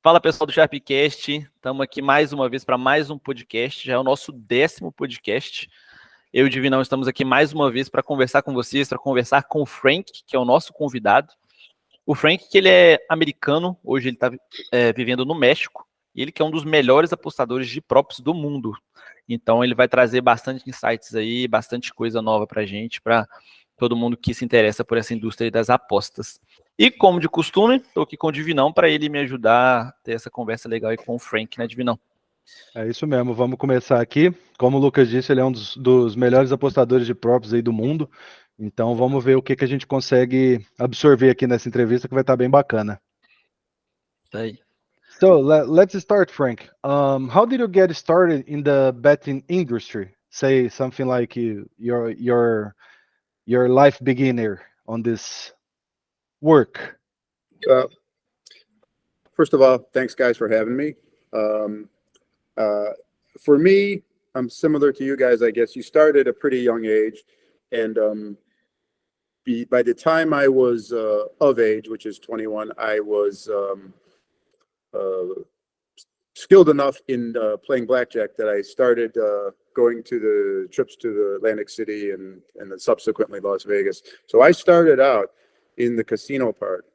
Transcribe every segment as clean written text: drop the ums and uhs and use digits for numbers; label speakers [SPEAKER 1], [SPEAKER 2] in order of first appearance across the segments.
[SPEAKER 1] Fala pessoal do Sharpcast, estamos aqui mais uma vez para mais um podcast, já é o nosso 10º podcast. Eu e o Divinão estamos aqui mais uma vez para conversar com vocês, para conversar com o Frank, que é o nosso convidado. O Frank, que ele é americano, hoje ele está vivendo no México, e ele que é um dos melhores apostadores de props do mundo. Então ele vai trazer bastante insights aí, bastante coisa nova para a gente, para todo mundo que se interessa por essa indústria das apostas. E como de costume, estou aqui com o Divinão para ele me ajudar a ter essa conversa legal aí com o Frank, né, Divinão?
[SPEAKER 2] É isso mesmo, vamos começar aqui. Como o Lucas disse, ele é um dos melhores apostadores de props aí do mundo. Então vamos ver o que a gente consegue absorver aqui nessa entrevista, que vai estar bem bacana.
[SPEAKER 1] Isso aí.
[SPEAKER 2] So let's start, Frank. How did you get started in the betting industry? Say something like your life beginner on this work.
[SPEAKER 3] First of all, thanks guys for having me. For me, I'm similar to you guys, I guess. You start at a pretty young age, and by the time I was of age, which is 21, I was skilled enough in playing blackjack that I started going to the trips to the Atlantic City and then subsequently Las Vegas. So I started out in the casino part.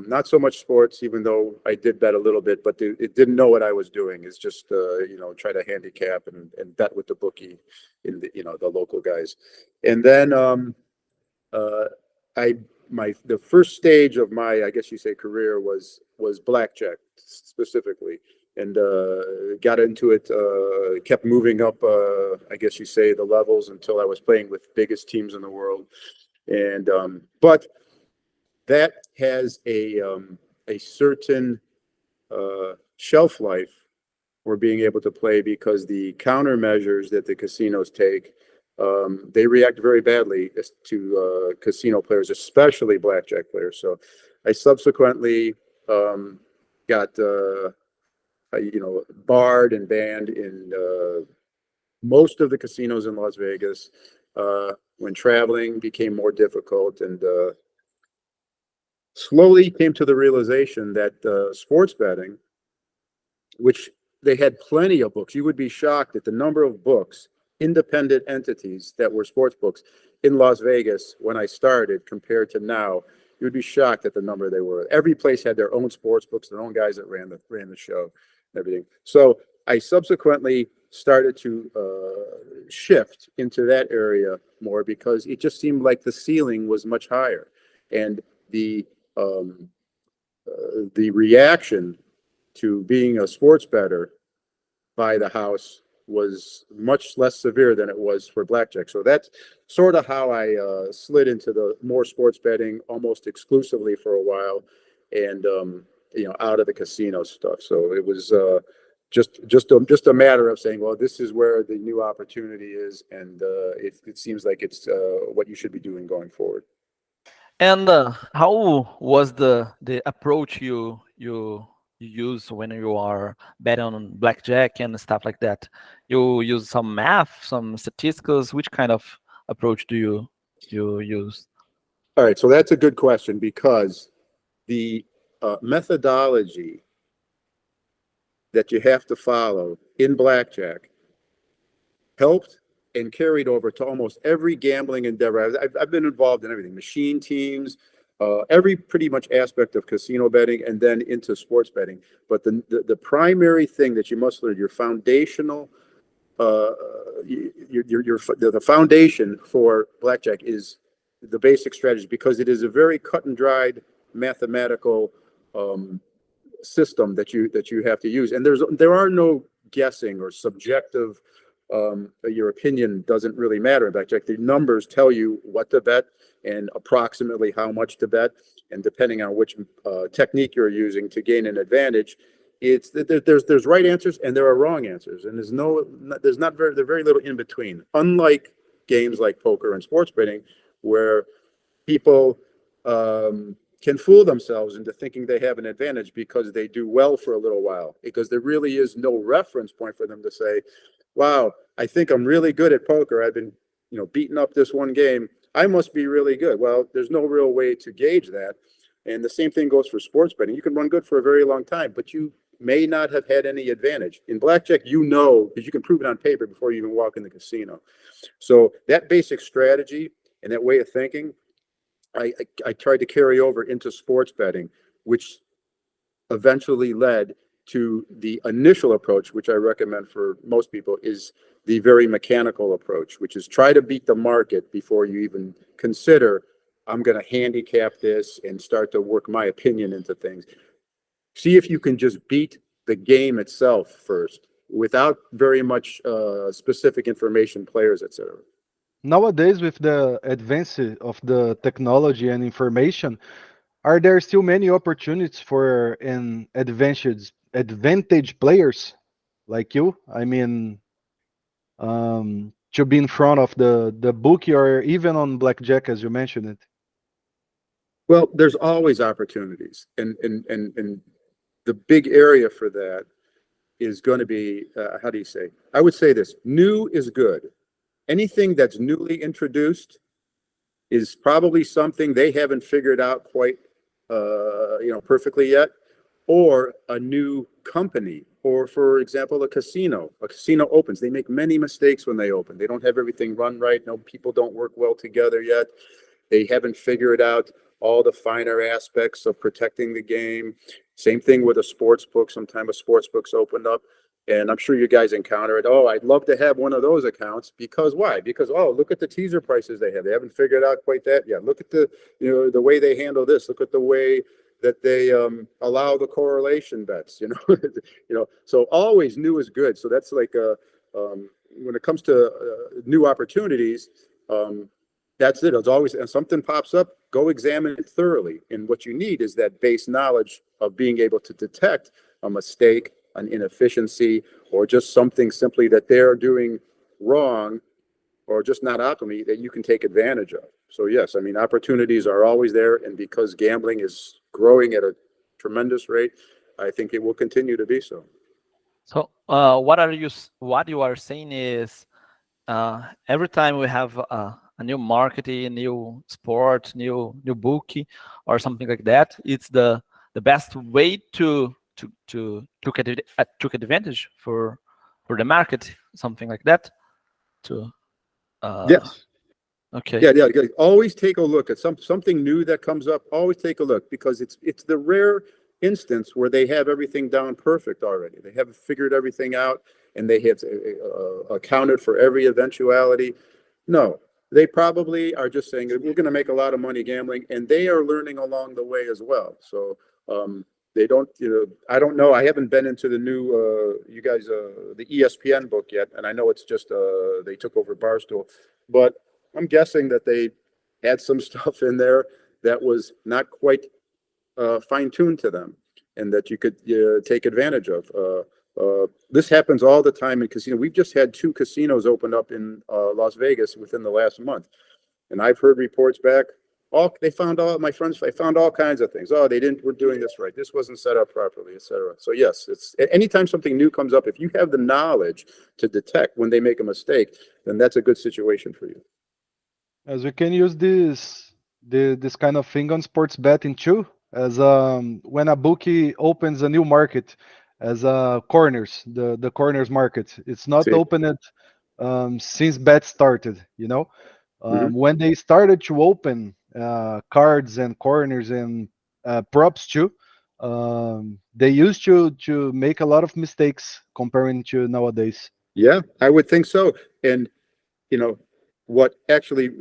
[SPEAKER 3] Not so much sports, even though I did bet a little bit, but it didn't know what I was doing. It's just, try to handicap and bet with the bookie in the local guys. And then the first stage of my, I guess you say, career was blackjack specifically, and got into it, kept moving up, I guess you say, the levels until I was playing with biggest teams in the world. And but that has a certain shelf life for being able to play, because the countermeasures that the casinos take, they react very badly to casino players, especially blackjack players. So I subsequently got barred and banned in most of the casinos in Las Vegas. When traveling became more difficult, and slowly came to the realization that sports betting, which they had plenty of books. You would be shocked at the number of books, independent entities that were sports books in Las Vegas when I started compared to now. You would be shocked at the number they were. Every place had their own sports books, their own guys that ran the show and everything. So I subsequently started to shift into that area more, because it just seemed like the ceiling was much higher, and the reaction to being a sports bettor by the house was much less severe than it was for blackjack. So that's sort of how I slid into the more sports betting almost exclusively for a while, and out of the casino stuff. So it was just a matter of saying, well, this is where the new opportunity is, and it seems like it's what you should be doing going forward.
[SPEAKER 1] And how was the approach you use when you are betting on blackjack and stuff like that? You use some math, some statistics? Which kind of approach do you use?
[SPEAKER 3] All right, so that's a good question, because the methodology that you have to follow in blackjack helped and carried over to almost every gambling endeavor. I've been involved in everything: machine teams, every pretty much aspect of casino betting, and then into sports betting. But the primary thing that you must learn, your foundational, the foundation for blackjack is the basic strategy, because it is a very cut and dried mathematical system that you have to use, and there are no guessing or subjective. Your opinion doesn't really matter in blackjack. The numbers tell you what to bet and approximately how much to bet, and depending on which technique you're using to gain an advantage, there's right answers and there are wrong answers, and there's very little in between. Unlike games like poker and sports betting, where people can fool themselves into thinking they have an advantage because they do well for a little while, because there really is no reference point for them to say, wow, I think I'm really good at poker. I've been, beating up this one game. I must be really good. Well, there's no real way to gauge that. And the same thing goes for sports betting. You can run good for a very long time, but you may not have had any advantage. In blackjack, you know, because you can prove it on paper before you even walk in the casino. So that basic strategy and that way of thinking, I tried to carry over into sports betting, which eventually led to the initial approach, which I recommend for most people, is the very mechanical approach, which is try to beat the market before you even consider, I'm going to handicap this and start to work my opinion into things. See if you can just beat the game itself first without very much specific information, players, etc.
[SPEAKER 2] Nowadays, with the advance of the technology and information, are there still many opportunities for an advantage players like you? I mean, to be in front of the bookie or even on blackjack, as you mentioned it.
[SPEAKER 3] Well, there's always opportunities, and the big area for that is going to be how do you say? I would say this: new is good. Anything that's newly introduced is probably something they haven't figured out quite, perfectly yet, or a new company, or for example, a casino. A casino opens. They make many mistakes when they open. They don't have everything run right. No, people don't work well together yet. They haven't figured out all the finer aspects of protecting the game. Same thing with a sports book. Sometimes a sports book's opened up, and I'm sure you guys encounter it. Oh, I'd love to have one of those accounts because why? Because, oh, look at the teaser prices they have. They haven't figured out quite that yet. Look at the way they handle this. Look at the way that they allow the correlation bets. So always new is good. So that's like when it comes to new opportunities. That's it. It's always, and something pops up, go examine it thoroughly. And what you need is that base knowledge of being able to detect a mistake, an inefficiency, or just something simply that they're doing wrong or just not optimally that you can take advantage of. So yes, I mean, opportunities are always there. And because gambling is growing at a tremendous rate, I think it will continue to be so.
[SPEAKER 1] So what you are saying is every time we have a new marketing, new sport, new bookie, or something like that, it's the best way to took advantage for the market, something like that.
[SPEAKER 3] Yes.
[SPEAKER 1] Okay.
[SPEAKER 3] Yeah. Always take a look at something new that comes up. Always take a look because it's the rare instance where they have everything down perfect already. They have figured everything out and they have accounted for every eventuality. No, they probably are just saying that we're going to make a lot of money gambling, and they are learning along the way as well. So they don't, I don't know. I haven't been into the new, the ESPN book yet, and I know it's just they took over Barstool, but I'm guessing that they had some stuff in there that was not quite fine-tuned to them, and that you could take advantage of. This happens all the time in casino. We've just had 2 casinos open up in Las Vegas within the last month, and I've heard reports back. My friends found all kinds of things. Oh, we're doing this right. This wasn't set up properly, etc. So yes, it's anytime something new comes up, if you have the knowledge to detect when they make a mistake, then that's a good situation for you.
[SPEAKER 2] As we can use this kind of thing on sports betting too, as when a bookie opens a new market, as corners, the corners market, it's not opened since bet started. When they started to open cards and corners and props too, they used to make a lot of mistakes comparing to nowadays.
[SPEAKER 3] Yeah, I would think so. And what actually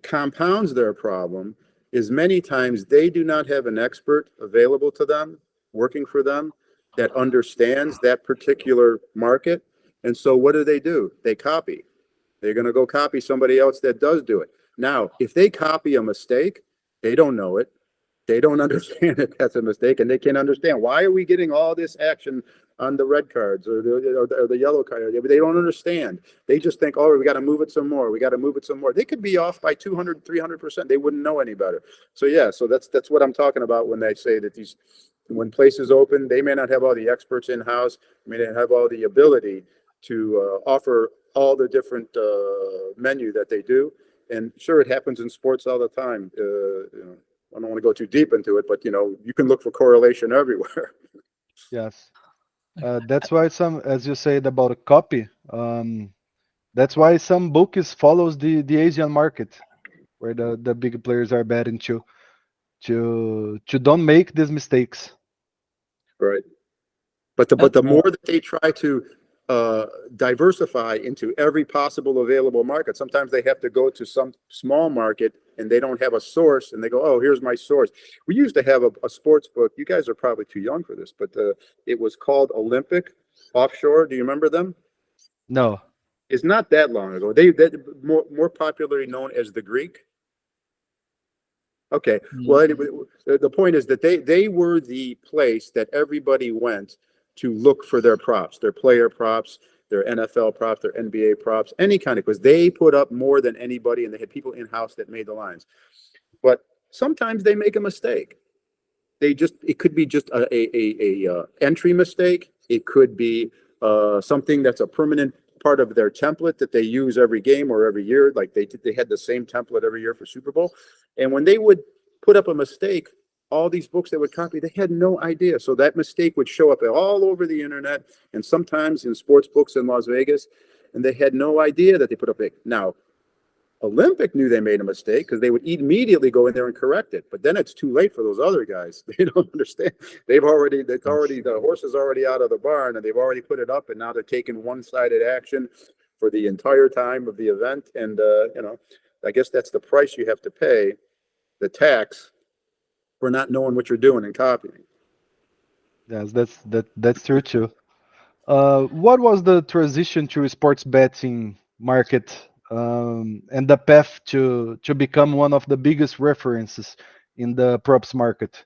[SPEAKER 3] compounds their problem is many times they do not have an expert available to them, working for them, that understands that particular market. And so what do? They copy. They're going to go copy somebody else that does do it. Now, if they copy a mistake, they don't know it. They don't understand that that's a mistake, and they can't understand why are we getting all this action on the red cards or the yellow card. They don't understand. They just think, oh, we got to move it some more. We got to move it some more. They could be off by 200, 300%. They wouldn't know any better. So yeah, so that's what I'm talking about when they say that when places open, they may not have all the experts in-house, may not have all the ability to offer all the different menu that they do. And sure, it happens in sports all the time. I don't want to go too deep into it, but you can look for correlation everywhere.
[SPEAKER 2] Yes. That's why as you said about a copy, that's why some bookies follows the Asian market, where the big players are betting to don't make these mistakes.
[SPEAKER 3] Right. But the more that they try to diversify into every possible available market, sometimes they have to go to some small market and they don't have a source, and they go, oh, here's my source. We used to have a sports book. You guys are probably too young for this, but it was called Olympic Offshore. Do you remember them?
[SPEAKER 2] No.
[SPEAKER 3] It's not that long ago. They more popularly known as the Greek. Okay. Well, anyway, the point is that they were the place that everybody went to look for their props, their player props, their NFL props, their NBA props, any kind of, because they put up more than anybody, and they had people in-house that made the lines. But sometimes they make a mistake. It could be just a entry mistake. It could be something that's a permanent part of their template that they use every game or every year. Like they had the same template every year for Super Bowl. And when they would put up a mistake, all these books they would copy, they had no idea. So that mistake would show up all over the internet, and sometimes in sports books in Las Vegas, and they had no idea that they put up a. Now, Olympic knew they made a mistake because they would immediately go in there and correct it. But then it's too late for those other guys. They don't understand. The horse is already out of the barn, and they've already put it up, and now they're taking one-sided action for the entire time of the event. And I guess that's the price you have to pay, the tax, for not knowing what you're doing and copying.
[SPEAKER 2] Yes, that's true too. What was the transition to sports betting market, and the path to become one of the biggest references in the props market?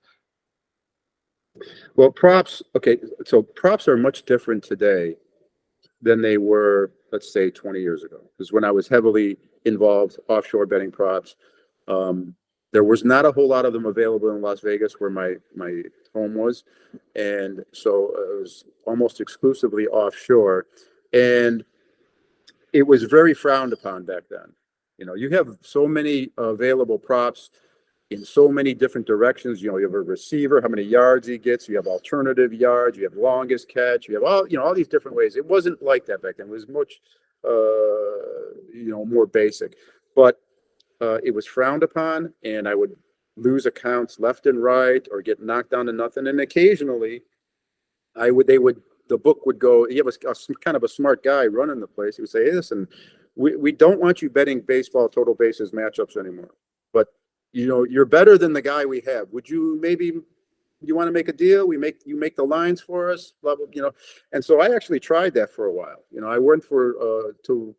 [SPEAKER 3] Well, props, okay, so props are much different today than they were, let's say, 20 years ago. Because when I was heavily involved offshore betting props, there was not a whole lot of them available in Las Vegas, where my home was. And so it was almost exclusively offshore. And it was very frowned upon back then. You have so many available props in so many different directions. You have a receiver, how many yards he gets. You have alternative yards. You have longest catch. You have all these different ways. It wasn't like that back then. It was much, more basic. But it was frowned upon, and I would lose accounts left and right, or get knocked down to nothing. And occasionally, the book would go. You have a kind of a smart guy running the place. He would say, hey, listen, we don't want you betting baseball total bases matchups anymore. But you're better than the guy we have. Would you want to make a deal? You make the lines for us, blah, blah, And so I actually tried that for a while. I went to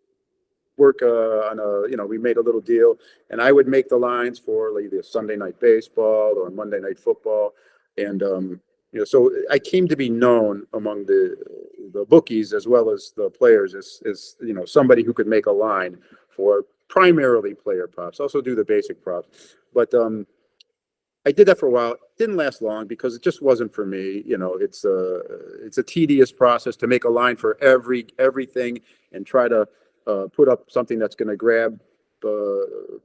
[SPEAKER 3] work on we made a little deal, and I would make the lines for either Sunday night baseball or Monday night football. And so I came to be known among the bookies as well as the players as somebody who could make a line for primarily player props. Also do the basic props, but I did that for a while. It didn't last long because it just wasn't for me. It's a tedious process to make a line for everything and try to put up something that's going to grab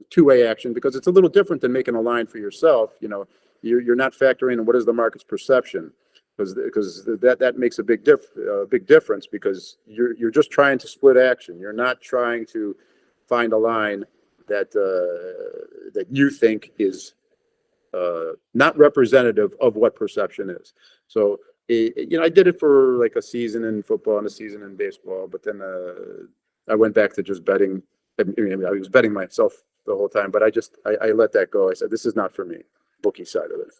[SPEAKER 3] two-way action, because it's a little different than making a line for yourself. You're not factoring in what is the market's perception, because that makes a big difference, because you're just trying to split action. You're not trying to find a line that you think is not representative of what perception is. So I did it for like a season in football and a season in baseball, but then I went back to just betting. I was betting myself the whole time, but I let that go. I said, this is not for me, bookie side of it.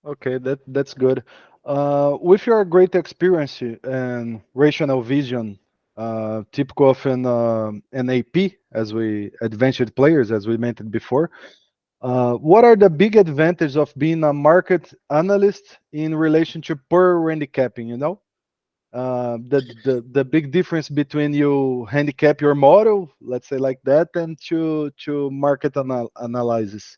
[SPEAKER 2] Okay, that's good. With your great experience and rational vision, typical of an AP, as we advanced players, as we mentioned before, what are the big advantages of being a market analyst in relation to per handicapping? The big difference between you handicap your model, let's say like that, and to market analysis.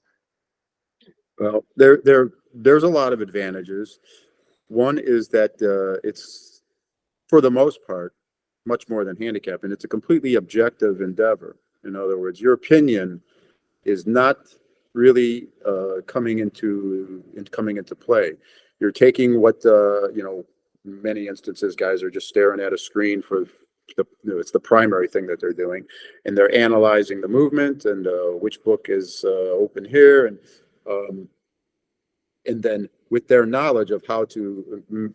[SPEAKER 3] Well, there's a lot of advantages. One is that it's, for the most part, much more than handicap, and it's a completely objective endeavor. In other words, your opinion is not really coming into play. You're taking what many instances guys are just staring at a screen for it's the primary thing that they're doing, and they're analyzing the movement and which book is open here, and then with their knowledge of how to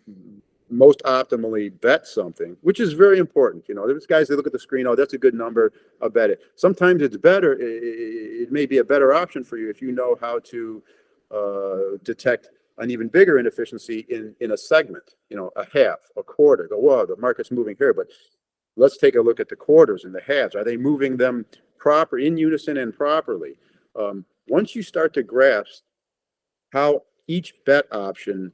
[SPEAKER 3] most optimally bet something, which is very important. There's guys that look at the screen, oh, that's a good number, I'll bet it. Sometimes it's better, it may be a better option for you if you know how to detect an even bigger inefficiency in a segment, a half, a quarter. Go, whoa, the market's moving here, but let's take a look at the quarters and the halves. Are they moving them proper, in unison and properly? Once you start to grasp how each bet option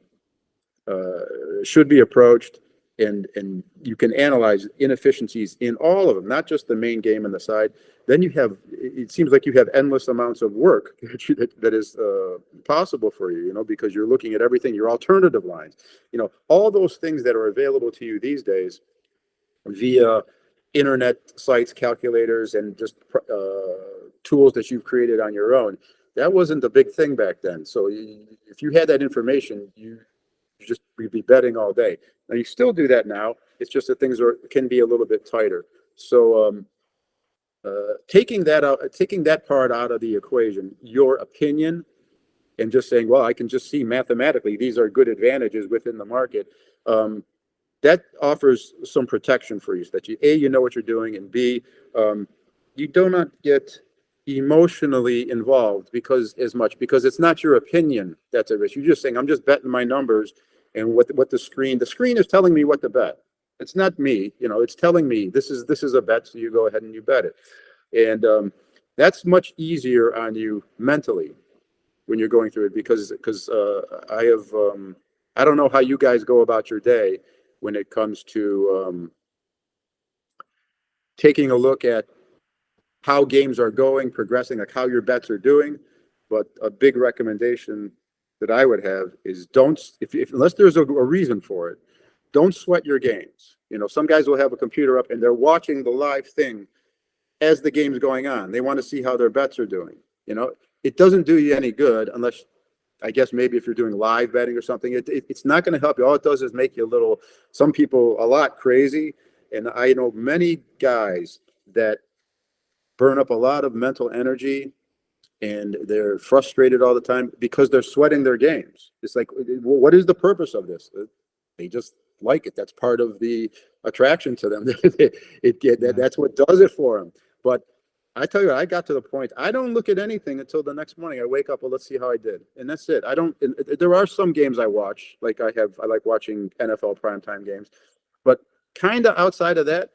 [SPEAKER 3] should be approached, and you can analyze inefficiencies in all of them, not just the main game and the side, then it seems like you have endless amounts of work that is possible for you, because you're looking at everything, your alternative lines, all those things that are available to you these days via internet sites, calculators, and just tools that you've created on your own. That wasn't the big thing back then. So if you had that information, you'd be betting all day. Now you still do that now. It's just that things can be a little bit tighter. So taking that part out of the equation, your opinion, and just saying, well, I can just see mathematically these are good advantages within the market. That offers some protection for you, so that you know what you're doing, and B, you do not get emotionally involved because it's not your opinion that's at risk. You're just saying, I'm just betting my numbers, and what the screen is telling me what to bet. It's not me, it's telling me this is a bet, so you go ahead and you bet it. And that's much easier on you mentally when you're going through it, because I don't know how you guys go about your day when it comes to taking a look at how games are going, progressing, like how your bets are doing. But a big recommendation that I would have is unless there's a reason for it, don't sweat your games. Some guys will have a computer up and they're watching the live thing as the game's going on. They want to see how their bets are doing. It doesn't do you any good unless, I guess, maybe if you're doing live betting or something, it's not going to help you. All it does is make you some people a lot crazy. And I know many guys that burn up a lot of mental energy, and they're frustrated all the time because they're sweating their games. It's like, what is the purpose of this? They just like it. That's part of the attraction to them. That's what does it for them. But I tell you, I got to the point, I don't look at anything until the next morning. I wake up, well, let's see how I did. And that's it. There are some games I watch, I like watching NFL primetime games, but kind of outside of that,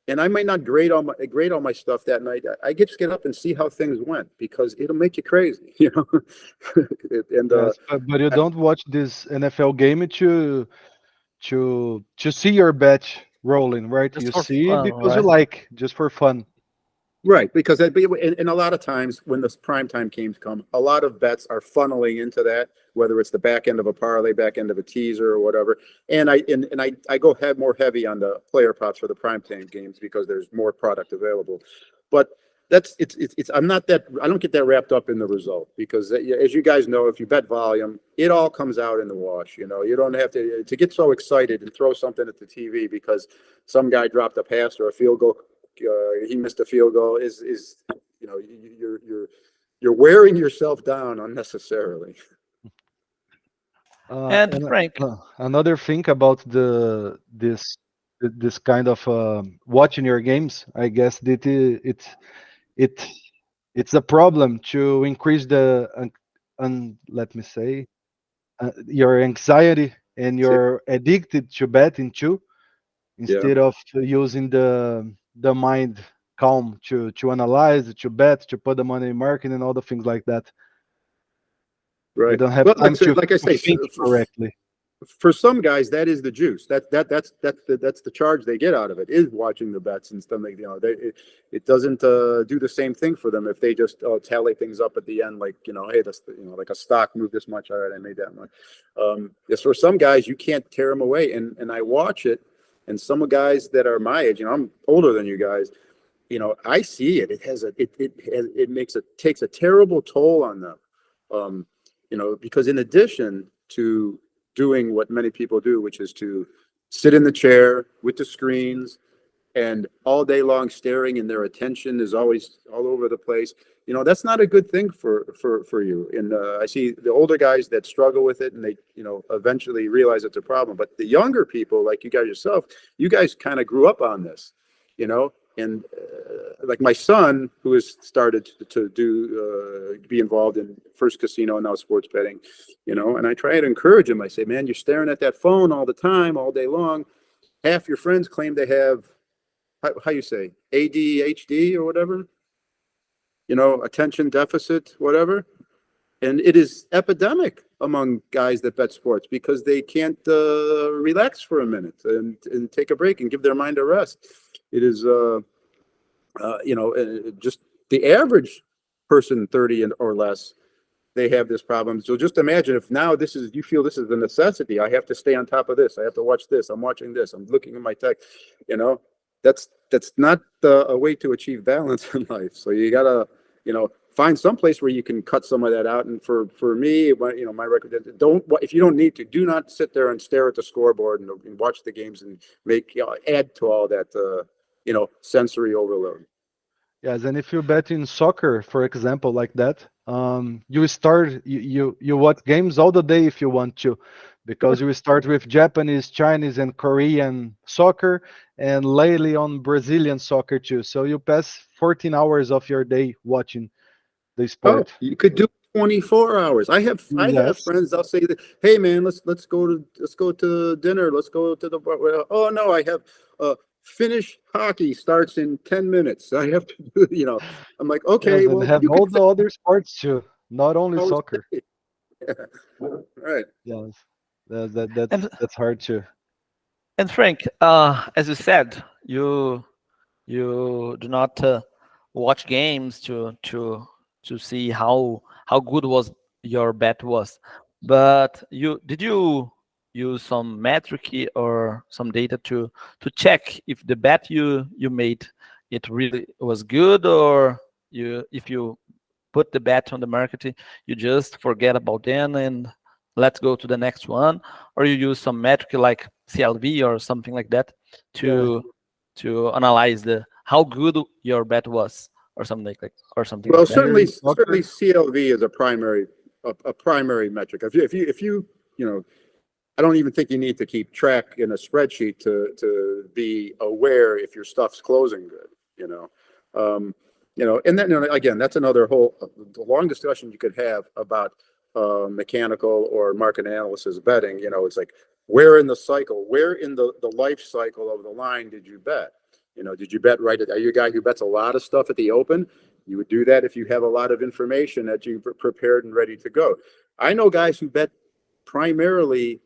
[SPEAKER 3] and I might not grade all my stuff that night. I just get up and see how things went, because it'll make you crazy, And
[SPEAKER 2] Yes, but you don't watch this NFL game to see your bet rolling, right?
[SPEAKER 1] Just
[SPEAKER 2] You
[SPEAKER 1] for
[SPEAKER 2] see
[SPEAKER 1] fun,
[SPEAKER 2] because you
[SPEAKER 1] right?
[SPEAKER 2] like, just for fun.
[SPEAKER 3] Right, because and a lot of times when the primetime games come, a lot of bets are funneling into that, whether it's the back end of a parlay, back end of a teaser, or whatever. And I go more heavy on the player props for the primetime games because there's more product available. But I don't get that wrapped up in the result, because as you guys know, if you bet volume, it all comes out in the wash. You don't have to get so excited and throw something at the TV because some guy dropped a pass or a field goal. He missed a field goal. You're wearing yourself down unnecessarily.
[SPEAKER 1] And Frank,
[SPEAKER 2] Another thing about this kind of watching your games, I guess that it's a problem to increase let me say, your anxiety, and you're addicted to betting too, instead of using the mind calm to analyze, to bet, to put the money in market, and all the things like that.
[SPEAKER 3] Right.
[SPEAKER 2] You don't have
[SPEAKER 3] Well,
[SPEAKER 2] time
[SPEAKER 3] like I say,
[SPEAKER 2] think correctly.
[SPEAKER 3] For some guys, that is the juice. That's the charge they get out of it, is watching the bets and stuff. It doesn't do the same thing for them if they just tally things up at the end, hey, that's like a stock moved this much. All right, I made that much. Yes, for some guys, you can't tear them away, and I watch it. And some guys that are my age, I'm older than you guys, I see it. Takes a terrible toll on them. Because in addition to doing what many people do, which is to sit in the chair with the screens and all day long staring, and their attention is always all over the place. That's not a good thing for you. And I see the older guys that struggle with it, and they, eventually realize it's a problem. But the younger people, like you guys yourself, you guys kind of grew up on this, and like my son, who has started to be involved in first casino and now sports betting, and I try to encourage him. I say, man, you're staring at that phone all the time, all day long. Half your friends claim they have, how you say, ADHD or whatever, attention deficit, whatever. And it is epidemic among guys that bet sports because they can't relax for a minute and take a break and give their mind a rest. It is, just the average person 30 or less, they have this problem. So just imagine if now you feel this is a necessity. I have to stay on top of this. I have to watch this. I'm watching this. I'm looking at my tech. That's not a way to achieve balance in life. So you gotta, find some place where you can cut some of that out. And for me, my recommendation, if you don't need to, do not sit there and stare at the scoreboard and watch the games and add to all that, sensory overload.
[SPEAKER 2] Yes, and if you bet in soccer, for example, like that, you watch games all the day if you want to, because you start with Japanese, Chinese, and Korean soccer, and lately on Brazilian soccer too. So you pass 14 hours of your day watching the sport.
[SPEAKER 3] Oh, you could do 24 hours. I have friends. I'll say that, hey man, let's go to dinner. Let's go to the bar. Oh no, I have Finnish hockey starts in 10 minutes. I have to do, I'm like, okay,
[SPEAKER 2] yes,
[SPEAKER 3] well,
[SPEAKER 2] and have all the other sports too, not only soccer.
[SPEAKER 3] Yeah. Right.
[SPEAKER 2] Yes, that's hard too.
[SPEAKER 1] And Frank, as you said, you do not watch games to see how good was your bet was, but did you use some metric or some data to check if the bet you made, it really was good, or if you put the bet on the market, you just forget about them and let's go to the next one, or you use some metric like CLV or something like that to analyze how good your bet was, or something like that, or something
[SPEAKER 3] Well,
[SPEAKER 1] like that.
[SPEAKER 3] certainly CLV is a primary metric. If you I don't even think you need to keep track in a spreadsheet to be aware if your stuff's closing good, and then again, that's another whole long discussion you could have about mechanical or market analysis betting. It's like, where in the cycle, where in the life cycle of the line did you bet? Did you bet right? Are you a guy who bets a lot of stuff at the open? You would do that if you have a lot of information that you prepared and ready to go. I know guys who bet primarily,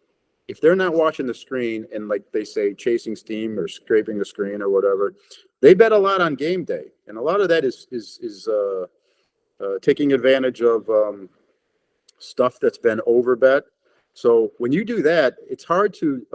[SPEAKER 3] if they're not watching the screen and, like they say, chasing steam or scraping the screen or whatever, they bet a lot on game day, and a lot of that is taking advantage of stuff that's been overbet. So when you do that, it's hard to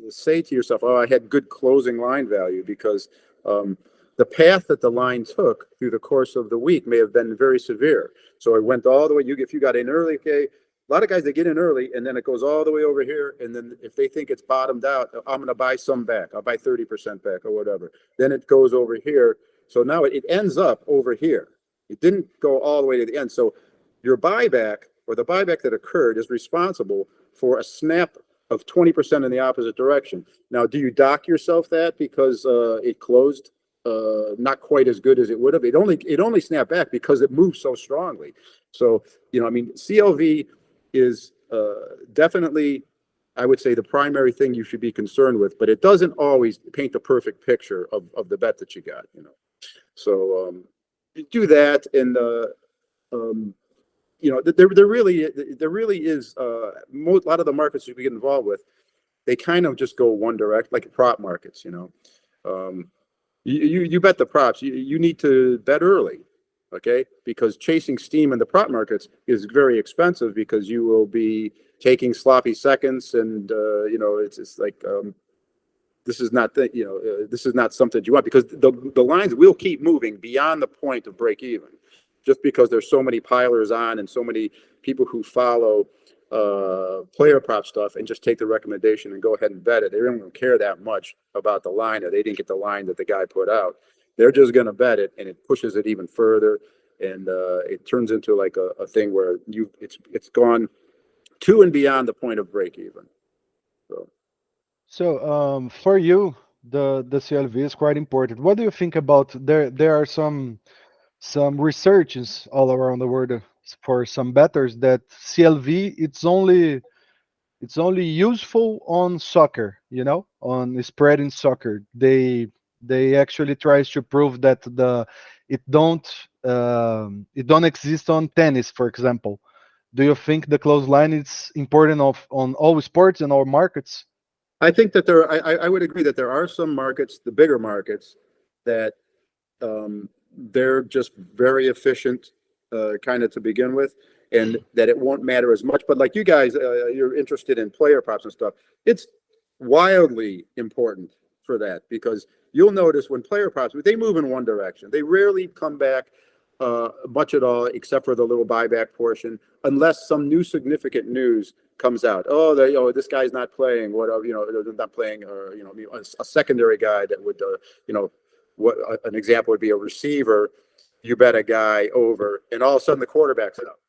[SPEAKER 3] say to yourself, "Oh, I had good closing line value," because the path that the line took through the course of the week may have been very severe. So it went all the way. If you got in early, okay. A lot of guys, they get in early and then it goes all the way over here. And then if they think it's bottomed out, I'm going to buy some back. I'll buy 30% back or whatever. Then it goes over here. So now it ends up over here. It didn't go all the way to the end. So your buyback, or the buyback that occurred, is responsible for a snap of 20% in the opposite direction. Now, do you dock yourself that because it closed not quite as good as it would have? It only snapped back because it moved so strongly. So, CLV is definitely, I would say, the primary thing you should be concerned with, but it doesn't always paint the perfect picture of the bet that you got, So you do that, and there really is a lot of the markets you get involved with, they kind of just go one direct, like prop markets. You bet the props. You need to bet early. Okay, because chasing steam in the prop markets is very expensive, because you will be taking sloppy seconds, and it's like this is not this is not something you want, because the lines will keep moving beyond the point of break even, just because there's so many pilers on and so many people who follow player prop stuff and just take the recommendation and go ahead and bet it. They don't care that much about the line, or they didn't get the line that the guy put out. They're just going to bet it, and it pushes it even further, and it turns into like a thing where it's gone to and beyond the point of break even.
[SPEAKER 2] So for you, the CLV is quite important. What do you think about there are some researches all around the world for some bettors that CLV it's only useful on soccer, on spreading soccer. They actually tries to prove that it don't exist on tennis, for example. Do you think the close line is important on all sports and all markets?
[SPEAKER 3] I think that I would agree that there are some markets, the bigger markets, that they're just very efficient kind of to begin with, and that it won't matter as much. But like you guys, you're interested in player props and stuff. It's wildly important for that, because you'll notice when player props, they move in one direction. They rarely come back much at all, except for the little buyback portion, unless some new significant news comes out. Oh, this guy's not playing. Whatever, they're not playing, or a secondary guy that would, what an example would be a receiver. You bet a guy over, and all of a sudden the quarterback's up.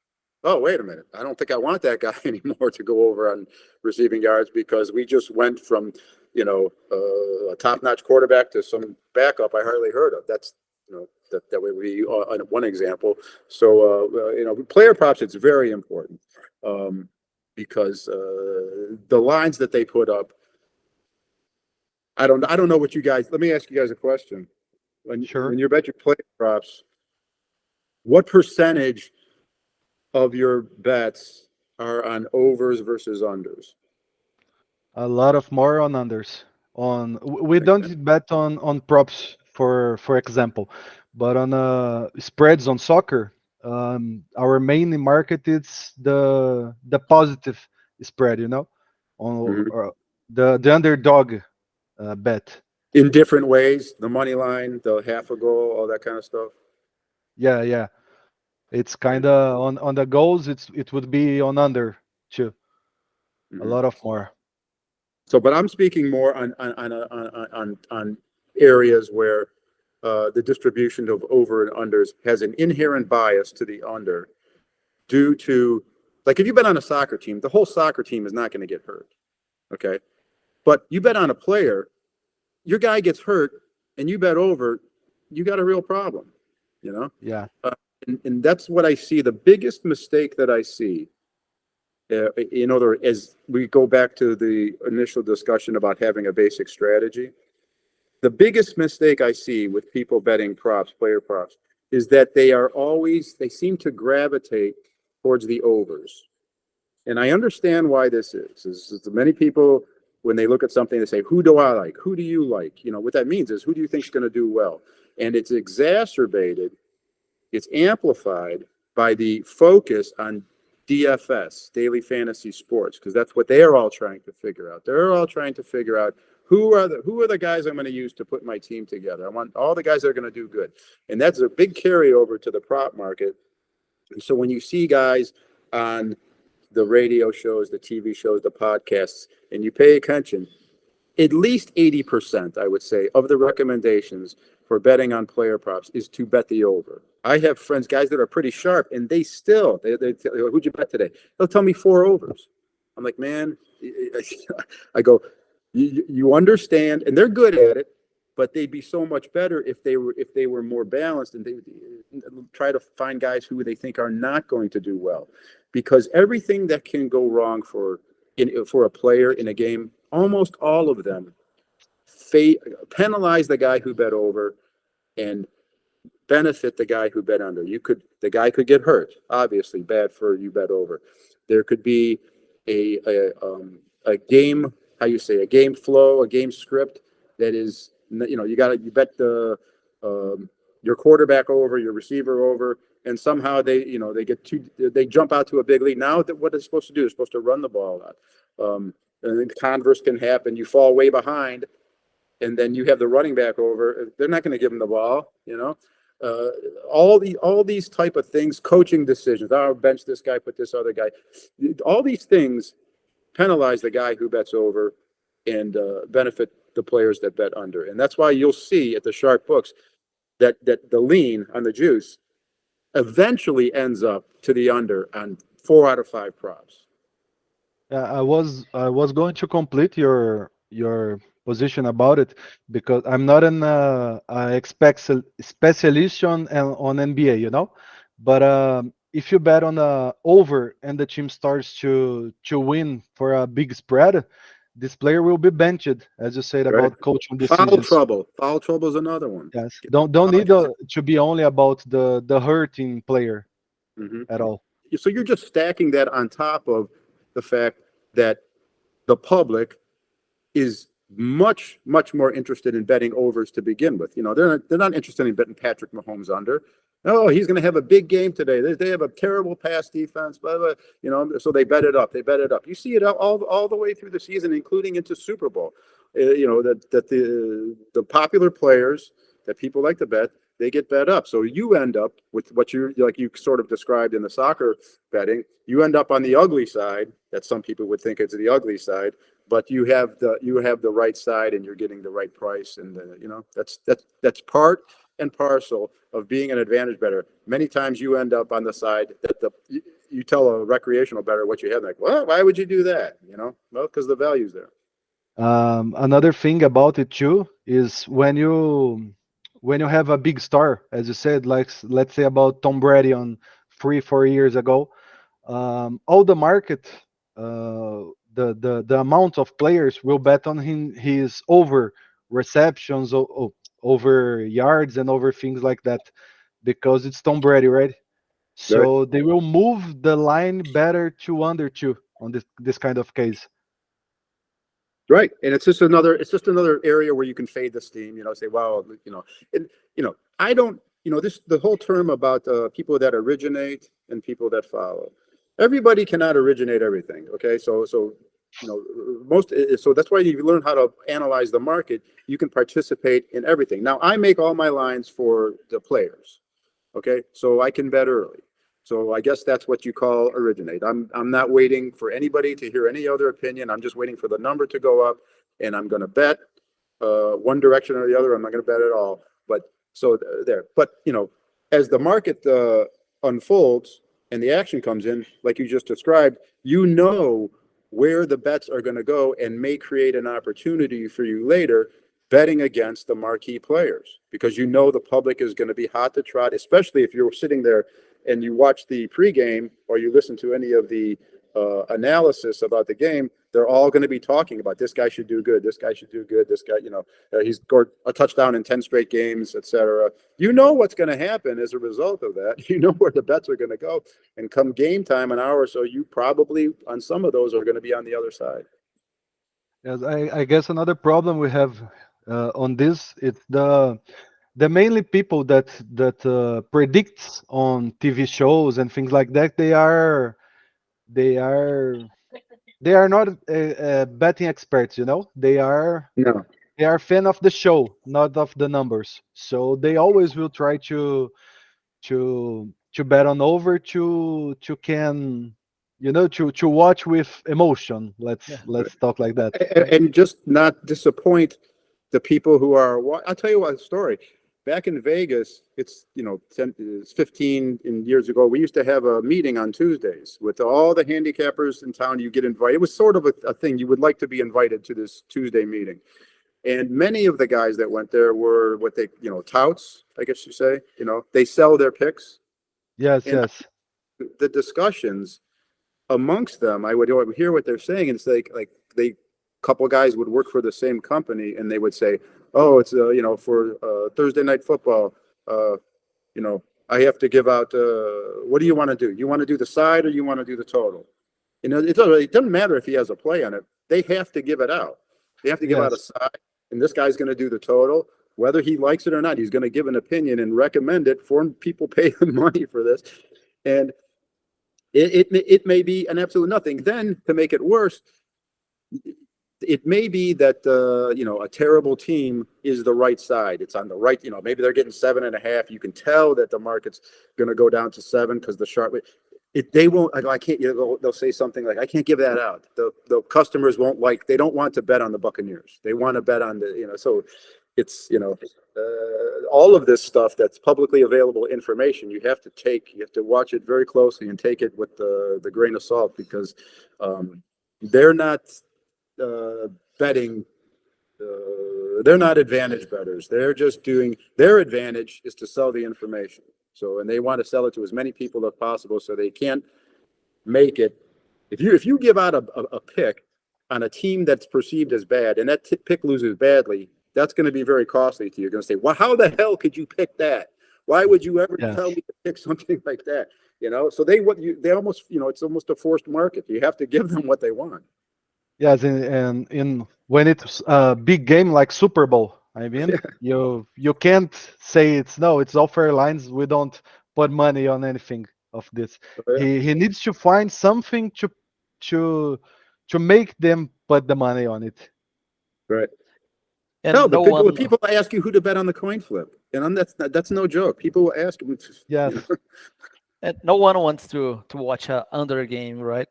[SPEAKER 3] Oh, wait a minute. I don't think I want that guy anymore to go over on receiving yards, because we just went from, a top-notch quarterback to some backup I hardly heard of. That's, that would be one example. So, player props, it's very important because the lines that they put up, I don't know what you guys, let me ask you guys a question. When you bet your player props, what percentage of your bets are on overs versus unders?
[SPEAKER 2] A lot of more on unders. We don't bet on props, for example, but on spreads on soccer, our main market is the positive spread, on the underdog bet.
[SPEAKER 3] In different ways, the money line, the half a goal, all that kind of stuff.
[SPEAKER 2] Yeah. It's kind of on the goals. It would be on under too. A lot of more.
[SPEAKER 3] So, but I'm speaking more on areas where the distribution of over and unders has an inherent bias to the under, due to, like, if you bet on a soccer team, the whole soccer team is not going to get hurt, okay? But you bet on a player, your guy gets hurt, and you bet over, you got a real problem,
[SPEAKER 2] Yeah.
[SPEAKER 3] And that's what I see. The biggest mistake that I see, as we go back to the initial discussion about having a basic strategy, the biggest mistake I see with people betting props, player props, is that they seem to gravitate towards the overs. And I understand why this is many people, when they look at something, they say, who do I like? Who do you like? What that means is, who do you think is going to do well? And it's exacerbated, it's amplified by the focus on DFS, daily fantasy sports, because that's what they're all trying to figure out. They're all trying to figure out who are the guys I'm going to use to put my team together. I want all the guys that are going to do good. And that's a big carryover to the prop market. And so when you see guys on the radio shows, the TV shows, the podcasts, and you pay attention, at least 80%, I would say, of the recommendations for betting on player props is to bet the over. I have friends, guys that are pretty sharp, and they tell, who'd you bet today? They'll tell me 4 overs. I'm like, man, I go, you understand, and they're good at it, but they'd be so much better if they were more balanced, and they try to find guys who they think are not going to do well, because everything that can go wrong for a player in a game, almost all of them penalize the guy who bet over and benefit the guy who bet under. The guy could get hurt, obviously bad for you bet over. There could be a game, a game flow, a game script that is, you bet your quarterback over, your receiver over, and somehow they jump out to a big lead. Now what they're supposed to do is supposed to run the ball out. And the converse can happen. You fall way behind, and then you have the running back over, they're not going to give him the ball, you know. All these type of things, coaching decisions. I'll bench this guy, put this other guy. All these things penalize the guy who bets over and benefit the players that bet under. And that's why you'll see at the sharp books that the lean on the juice eventually ends up to the under on 4 out of 5 props.
[SPEAKER 2] I was going to complete your position about it, because I'm not specialist on NBA, you know, but if you bet on a over and the team starts to win for a big spread, this player will be benched, as you said,
[SPEAKER 3] Right.
[SPEAKER 2] about coaching decisions.
[SPEAKER 3] Foul trouble is another one.
[SPEAKER 2] Yes, don't need to be only about the hurting player at all.
[SPEAKER 3] So you're just stacking that on top of the fact that the public is much more interested in betting overs to begin with. You know, they're not interested in betting Patrick Mahomes under. Oh, he's going to have a big game today. They have a terrible pass defense, blah, blah, you know, so they bet it up. You see it all the way through the season, including into Super Bowl. You know, that the popular players that people like to bet, they get bet up. So you end up with what you sort of described in the soccer betting. You end up on the ugly side, that some people would think it's the ugly side, but you have the right side and you're getting the right price. And you know, that's part and parcel of being an advantage bettor. Many times you end up on the side that you tell a recreational bettor what you have, like, well, why would you do that? You know, well, because the value's there.
[SPEAKER 2] Another thing about it too is when you have a big star, as you said, like let's say about Tom Brady on 3-4 years ago, all the market, the amount of players will bet on him, his over receptions, over yards, and over things like that, because it's Tom Brady, right? So they will move the line better to under 2 on this kind of case.
[SPEAKER 3] Right, and it's just another area where you can fade the steam. You know, say, well, you know, and you know, I don't, you know, the whole term about people that originate and people that follow. Everybody cannot originate everything. Okay, so you know, so that's why you learn how to analyze the market. You can participate in everything. Now, I make all my lines for the players. Okay, so I can bet early. So I guess that's what you call originate. I'm not waiting for anybody to hear any other opinion. I'm just waiting for the number to go up, and I'm going to bet one direction or the other. I'm not going to bet at all. But so there. But you know, as the market unfolds and the action comes in, like you just described, you know where the bets are going to go, and may create an opportunity for you later betting against the marquee players, because you know the public is going to be hot to trot, especially if you're sitting there and you watch the pregame or you listen to any of the analysis about the game. They're all going to be talking about this guy should do good, this guy should do good, this guy, you know, he's scored a touchdown in 10 straight games, etc. You know what's going to happen as a result of that. You know where the bets are going to go, and come game time, an hour or so, you probably on some of those are going to be on the other side.
[SPEAKER 2] Yes, I guess another problem we have on this, it's the mainly people that predicts on TV shows and things like that. They are not betting experts, you know. They are fan of the show, not of the numbers. So they always will try to bet on over to can, you know, to watch with emotion. Let's talk like that.
[SPEAKER 3] And just not disappoint the people who are. I'll tell you a story. Back in Vegas, it's, you know, 15 years ago, we used to have a meeting on Tuesdays with all the handicappers in town. You get invited. It was sort of a thing. You would like to be invited to this Tuesday meeting. And many of the guys that went there were what they, you know, touts, I guess you say. You know, they sell their picks.
[SPEAKER 2] Yes,
[SPEAKER 3] and
[SPEAKER 2] yes.
[SPEAKER 3] The discussions amongst them, I would hear what they're saying, and it's like they couple guys would work for the same company, and they would say, oh, it's you know, for Thursday night football, you know, I have to give out what do you want to do? You want to do the side or you want to do the total? You know, it doesn't matter if he has a play on it. They have to give it out. They have to give out a side, and this guy's going to do the total. Whether he likes it or not, he's going to give an opinion and recommend it. Foreign people pay him money for this, and it may be an absolute nothing. Then, to make it worse, it may be that a terrible team is the right side. It's on the right. Maybe they're getting 7.5. You can tell that the market's going to go down to 7 because the sharp. They won't. I can't. They'll say something like, "I can't give that out." The customers won't like. They don't want to bet on the Buccaneers. They want to bet on the. So it's all of this stuff that's publicly available information. You have to watch it very closely and take it with the grain of salt, because they're not betting. They're not advantage bettors. They're just doing, their advantage is to sell the information. So, and they want to sell it to as many people as possible, so they can't make it. If you give out a pick on a team that's perceived as bad, and that pick loses badly, that's going to be very costly to you. You're going to say, well, how the hell could you pick that? Why would you ever tell me to pick something like that? So they almost, it's almost a forced market. You have to give them what they want.
[SPEAKER 2] Yes, and when it's a big game like Super Bowl, I mean, you can't say it's all fair lines. We don't put money on anything of this. He needs to find something to make them put the money on it.
[SPEAKER 3] Right.
[SPEAKER 1] And
[SPEAKER 3] no, people ask you who to bet on the coin flip, and that's no joke. People will ask.
[SPEAKER 2] Yes.
[SPEAKER 1] And no one wants to watch a under game, right?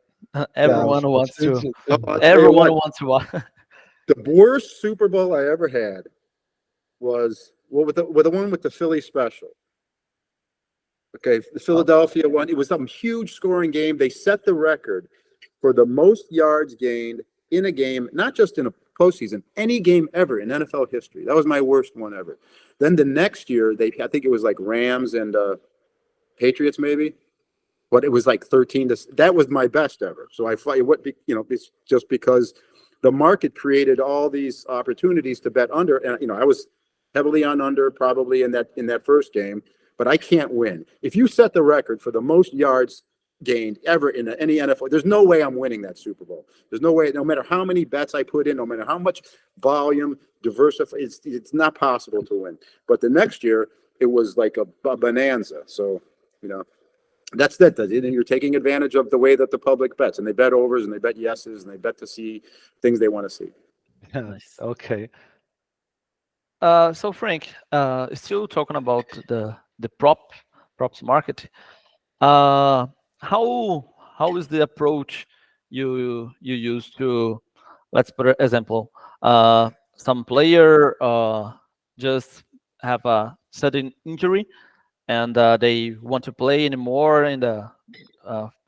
[SPEAKER 1] Everyone wants to. Everyone wants to watch.
[SPEAKER 3] The worst Super Bowl I ever had was with the one with the Philly special. Okay, the Philadelphia one. It was some huge scoring game. They set the record for the most yards gained in a game, not just in a postseason, any game ever in NFL history. That was my worst one ever. Then the next year, I think it was like Rams and Patriots maybe, but it was like 13 to. That was my best ever. So it's just because the market created all these opportunities to bet under, and I was heavily on under probably in that first game, but I can't win. If you set the record for the most yards gained ever in any NFL, there's no way I'm winning that Super Bowl. There's no way, no matter how many bets I put in, no matter how much volume, diversify, it's not possible to win. But the next year, it was like a bonanza. So, that's that. You're taking advantage of the way that the public bets, and they bet overs and they bet yeses and they bet to see things they want to see.
[SPEAKER 2] Nice. Okay.
[SPEAKER 1] So Frank, still talking about the props market. How is the approach you use to, let's put an example, some player just have a sudden injury and they want to play anymore in the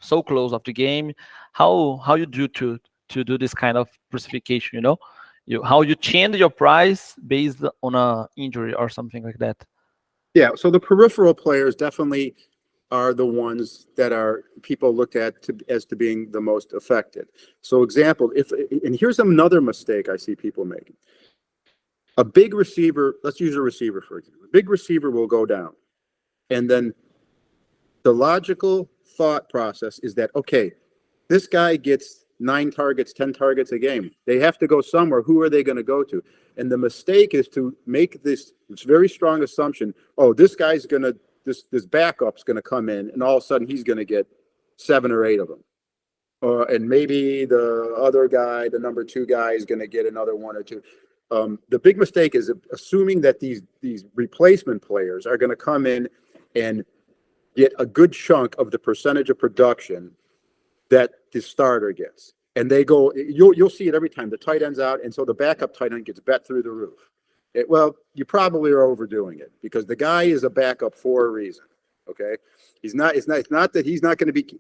[SPEAKER 1] so close of the game. How you do to do this kind of precification? How you change your price based on a injury or something like that?
[SPEAKER 3] Yeah. So the peripheral players definitely are the ones that are people looked at as being the most affected. So example, and here's another mistake I see people making. A big receiver, let's use a receiver for example. A big receiver will go down. And then the logical thought process is that, okay, this guy gets 9 targets, 10 targets a game. They have to go somewhere. Who are they going to go to? And the mistake is to make this very strong assumption. Oh, this guy's going to, this backup's going to come in, and all of a sudden he's going to get 7 or 8 of them. And maybe the other guy, the number 2 guy, is going to get another 1 or 2. The big mistake is assuming that these replacement players are going to come in and get a good chunk of the percentage of production that the starter gets. And they go, you'll see it every time. The tight end's out, and so the backup tight end gets bet through the roof. Well, you probably are overdoing it, because the guy is a backup for a reason. Okay, it's not that he's not going to be,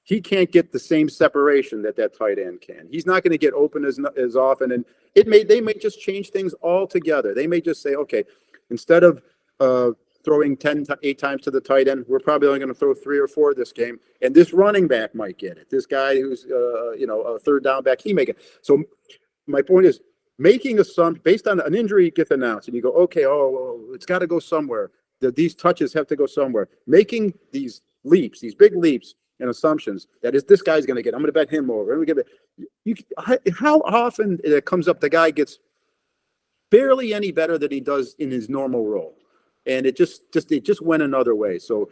[SPEAKER 3] he can't get the same separation that tight end can. He's not going to get open as often, and they may just change things altogether. They may just say, okay, instead of throwing 8 times to the tight end, we're probably only going to throw 3 or 4 this game, and this running back might get it. This guy who's a third down back, he may get it. So my point is, making assumptions based on an injury gets announced, and you go, okay, it's got to go somewhere. These touches have to go somewhere. Making these leaps, these big leaps and assumptions that is this guy's going to get. I'm going to bet him over. How often it comes up, the guy gets barely any better than he does in his normal role, and it just went another way. So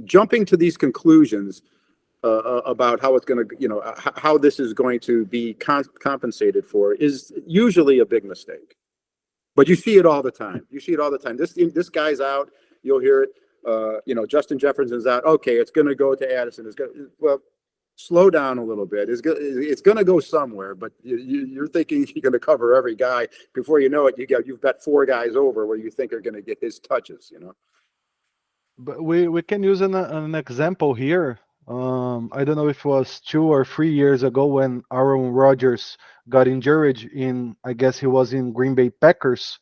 [SPEAKER 3] jumping to these conclusions about how it's going to, how this is going to be compensated for is usually a big mistake. But you see it all the time. You see it all the time. This guy's out. You'll hear it. Justin Jefferson's out. Okay, it's going to go to Addison. Well, slow down a little bit. It's going to go somewhere. But you're thinking you're going to cover every guy. Before you know it, you've bet 4 guys over where you think are going to get his touches.
[SPEAKER 2] But we can use an example here. I don't know if it was 2 or 3 years ago when Aaron Rodgers got injured I guess he was in Green Bay Packers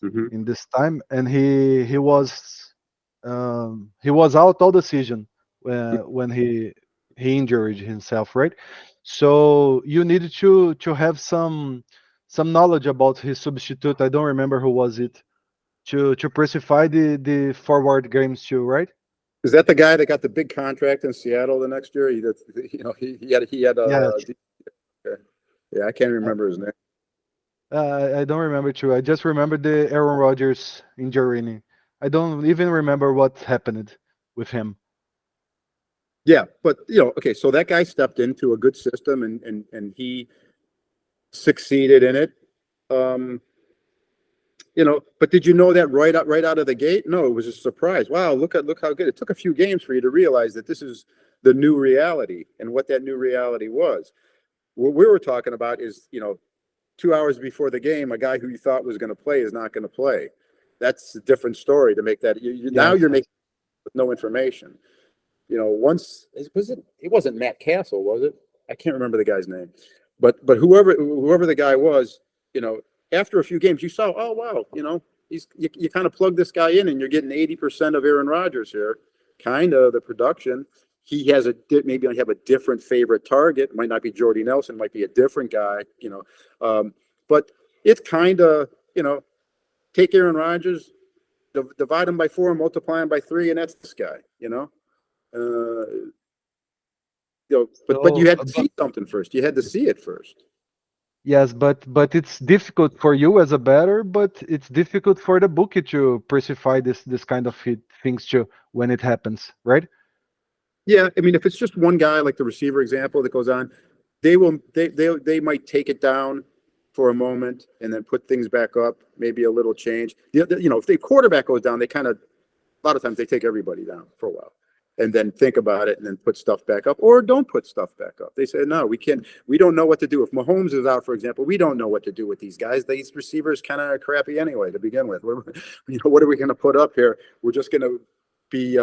[SPEAKER 2] in this time, and he was out all the season when he injured himself, right? So you needed to have some knowledge about his substitute. I don't remember who was it to precify the forward games too, right?
[SPEAKER 3] Is that the guy that got the big contract in Seattle the next year? He had yeah, I can't remember his name.
[SPEAKER 2] I don't remember too. I just remember the Aaron Rodgers injury. I don't even remember what happened with him.
[SPEAKER 3] Yeah, but okay, so that guy stepped into a good system and he succeeded in it. But did you know that right out of the gate? No, it was a surprise. Wow, look how good. It took a few games for you to realize that this is the new reality and what that new reality was. What we were talking about is, 2 hours before the game, a guy who you thought was going to play is not going to play. That's a different story to make that. Now you're making with no information. Once it wasn't Matt Castle, was it? I can't remember the guy's name, but whoever the guy was, after a few games, you saw, oh wow, you kind of plug this guy in, and you're getting 80% of Aaron Rodgers here, kind of the production. He has maybe I have a different favorite target. It might not be Jordy Nelson, might be a different guy, but it's kind of take Aaron Rodgers, divide him by 4, multiply him by 3, and that's this guy, But you had to see something first. You had to see it first.
[SPEAKER 2] Yes, but it's difficult for you as a bettor, but it's difficult for the bookie to precify this kind of things too when it happens, right?
[SPEAKER 3] Yeah, I mean, if it's just one guy, like the receiver example that goes on, they might take it down for a moment and then put things back up, maybe a little change. If the quarterback goes down, a lot of times they take everybody down for a while and then think about it and then put stuff back up, or don't put stuff back up. They say, no, we don't know what to do. If Mahomes is out, for example, we don't know what to do with these guys. These receivers kind of crappy anyway to begin with. What are we going to put up here? We're just going to be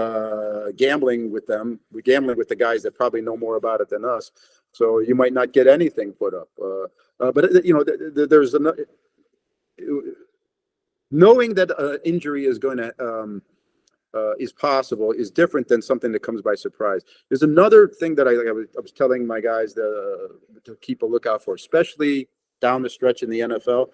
[SPEAKER 3] gambling with them. We're gambling with the guys that probably know more about it than us. So you might not get anything put up. But there's knowing that injury is going to is possible is different than something that comes by surprise. There's another thing that I was telling my guys to keep a lookout for, especially down the stretch in the NFL,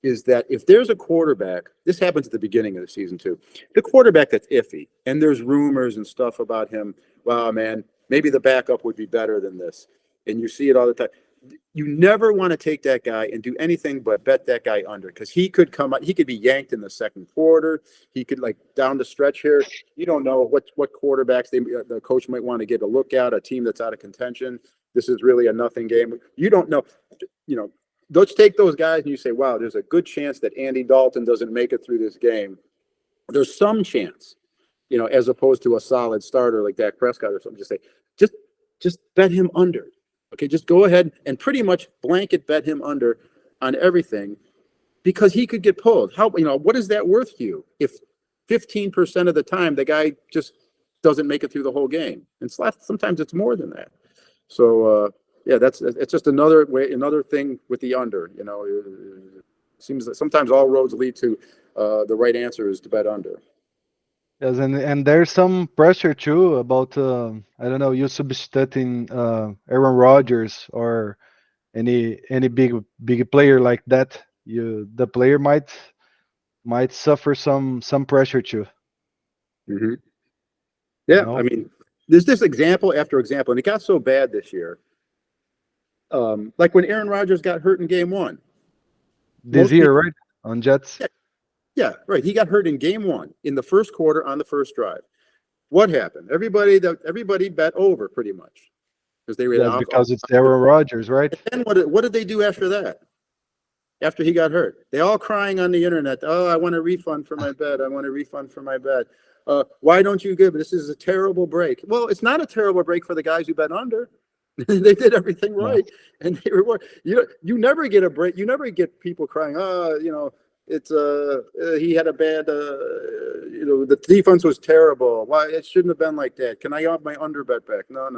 [SPEAKER 3] is that if there's a quarterback, this happens at the beginning of the season too, the quarterback that's iffy, and there's rumors and stuff about him, wow, man, maybe the backup would be better than this, and you see it all the time. You never want to take that guy and do anything but bet that guy under, because he could come out, he could be yanked in the second quarter. He could, like, down the stretch here. You don't know what quarterbacks the coach might want to get a look at, a team that's out of contention. This is really a nothing game. You don't know, let's take those guys and you say, wow, there's a good chance that Andy Dalton doesn't make it through this game. There's some chance, as opposed to a solid starter like Dak Prescott or something. Just bet him under. Okay, just go ahead and pretty much blanket bet him under on everything, because he could get pulled. What is that worth to you if 15% of the time the guy just doesn't make it through the whole game? And sometimes it's more than that. So it's just another thing with the under. It seems that sometimes all roads lead to the right answer is to bet under.
[SPEAKER 2] Yes, and there's some pressure too about I don't know, you substituting Aaron Rodgers or any big player like that. The player might suffer some pressure too.
[SPEAKER 3] Mm-hmm. Yeah, I mean, there's this example after example, and it got so bad this year. Like when Aaron Rodgers got hurt in game 1.
[SPEAKER 2] This year, right? On Jets.
[SPEAKER 3] Yeah, right. He got hurt in game 1 in the first quarter on the first drive. what happened? Everybody bet over pretty much because they were
[SPEAKER 2] That's because it's Aaron Rodgers, right?
[SPEAKER 3] And what did they do after that? After he got hurt, they all crying on the internet. Oh, I want a refund for my bet. I want a refund for my bet. Why don't you give? This is a terrible break. Well, it's not a terrible break for the guys who bet under. They did everything right, and they reward you. You never get a break. You never get people crying. Oh, it's he had a bad. The defense was terrible. Why it shouldn't have been like that? Can I have my under bet back? No.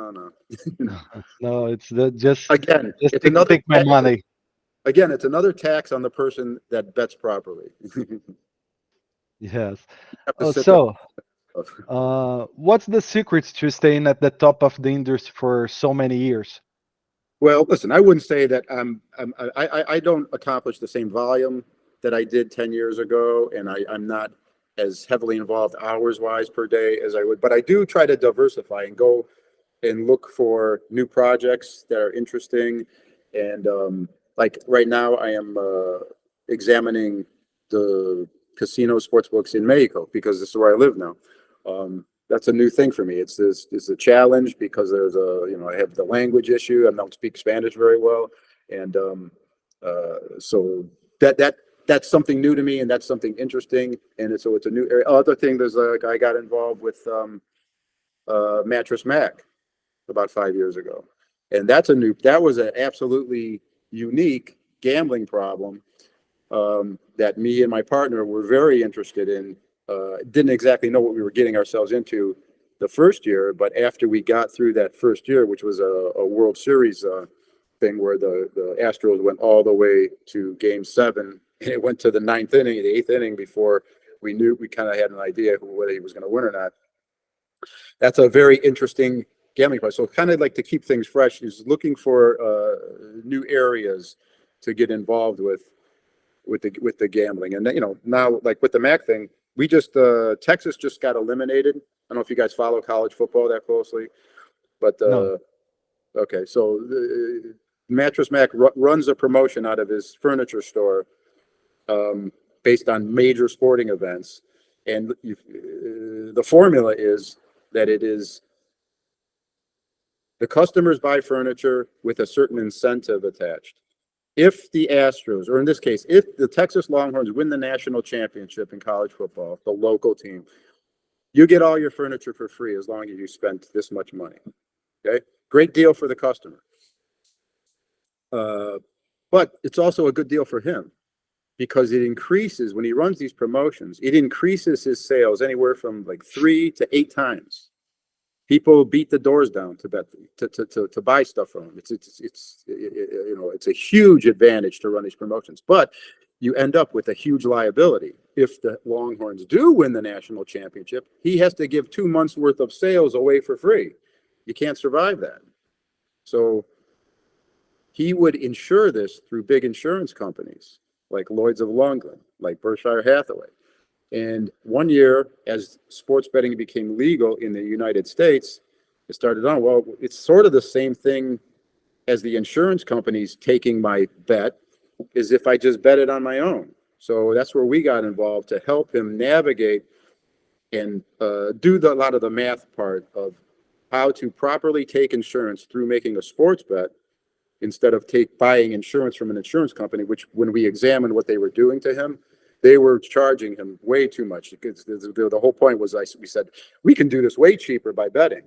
[SPEAKER 2] No, it's just take my money.
[SPEAKER 3] Again, it's another tax on the person that bets properly.
[SPEAKER 2] Yes. What's the secrets to staying at the top of the industry for so many years?
[SPEAKER 3] Well, listen, I wouldn't say that I don't accomplish the same volume that I did 10 years ago, and I'm not as heavily involved hours-wise per day as I would, but I do try to diversify and go and look for new projects that are interesting. And like right now, I am examining the casino sports books in Mexico because this is where I live now. That's a new thing for me. It's a challenge because there's I have the language issue. I don't speak Spanish very well, and so that's something new to me, and that's something interesting. And so it's a new area. Other thing, there's I got involved with Mattress Mac about 5 years ago, and that was an absolutely unique gambling problem that me and my partner were very interested in. Didn't exactly know what we were getting ourselves into the first year, but after we got through that first year, which was a World Series thing where the Astros went all the way to Game 7, and it went to the ninth inning, the eighth inning before we kind of had an idea whether he was going to win or not. That's a very interesting gambling place. So kind of like to keep things fresh is looking for new areas to get involved with the gambling. And now like with the Mac thing, we just Texas just got eliminated. I don't know if you guys follow college football that closely, but
[SPEAKER 2] No.
[SPEAKER 3] Okay, so Mattress Mac runs a promotion out of his furniture store based on major sporting events, and the formula is that it is the customers buy furniture with a certain incentive attached. If the Astros, or in this case, if the Texas Longhorns win the national championship in college football, the local team, you get all your furniture for free as long as you spend this much money. Okay, great deal for the customer. But it's also a good deal for him because it increases, when he runs these promotions, it increases his sales anywhere from like 3 to 8 times. People beat the doors down to bet to buy stuff from him. It's a huge advantage to run these promotions, but you end up with a huge liability. If the Longhorns do win the national championship, he has to give 2 months worth of sales away for free. You can't survive that. So he would insure this through big insurance companies like Lloyd's of London, like Berkshire Hathaway. And one year, as sports betting became legal in the United States, it started on, well, it's sort of the same thing as the insurance companies taking my bet, as if I just bet it on my own. So that's where we got involved to help him navigate and do a lot of the math part of how to properly take insurance through making a sports bet instead of buying insurance from an insurance company, which when we examined what they were doing to him, they were charging him way too much. The whole point was we said, we can do this way cheaper by betting.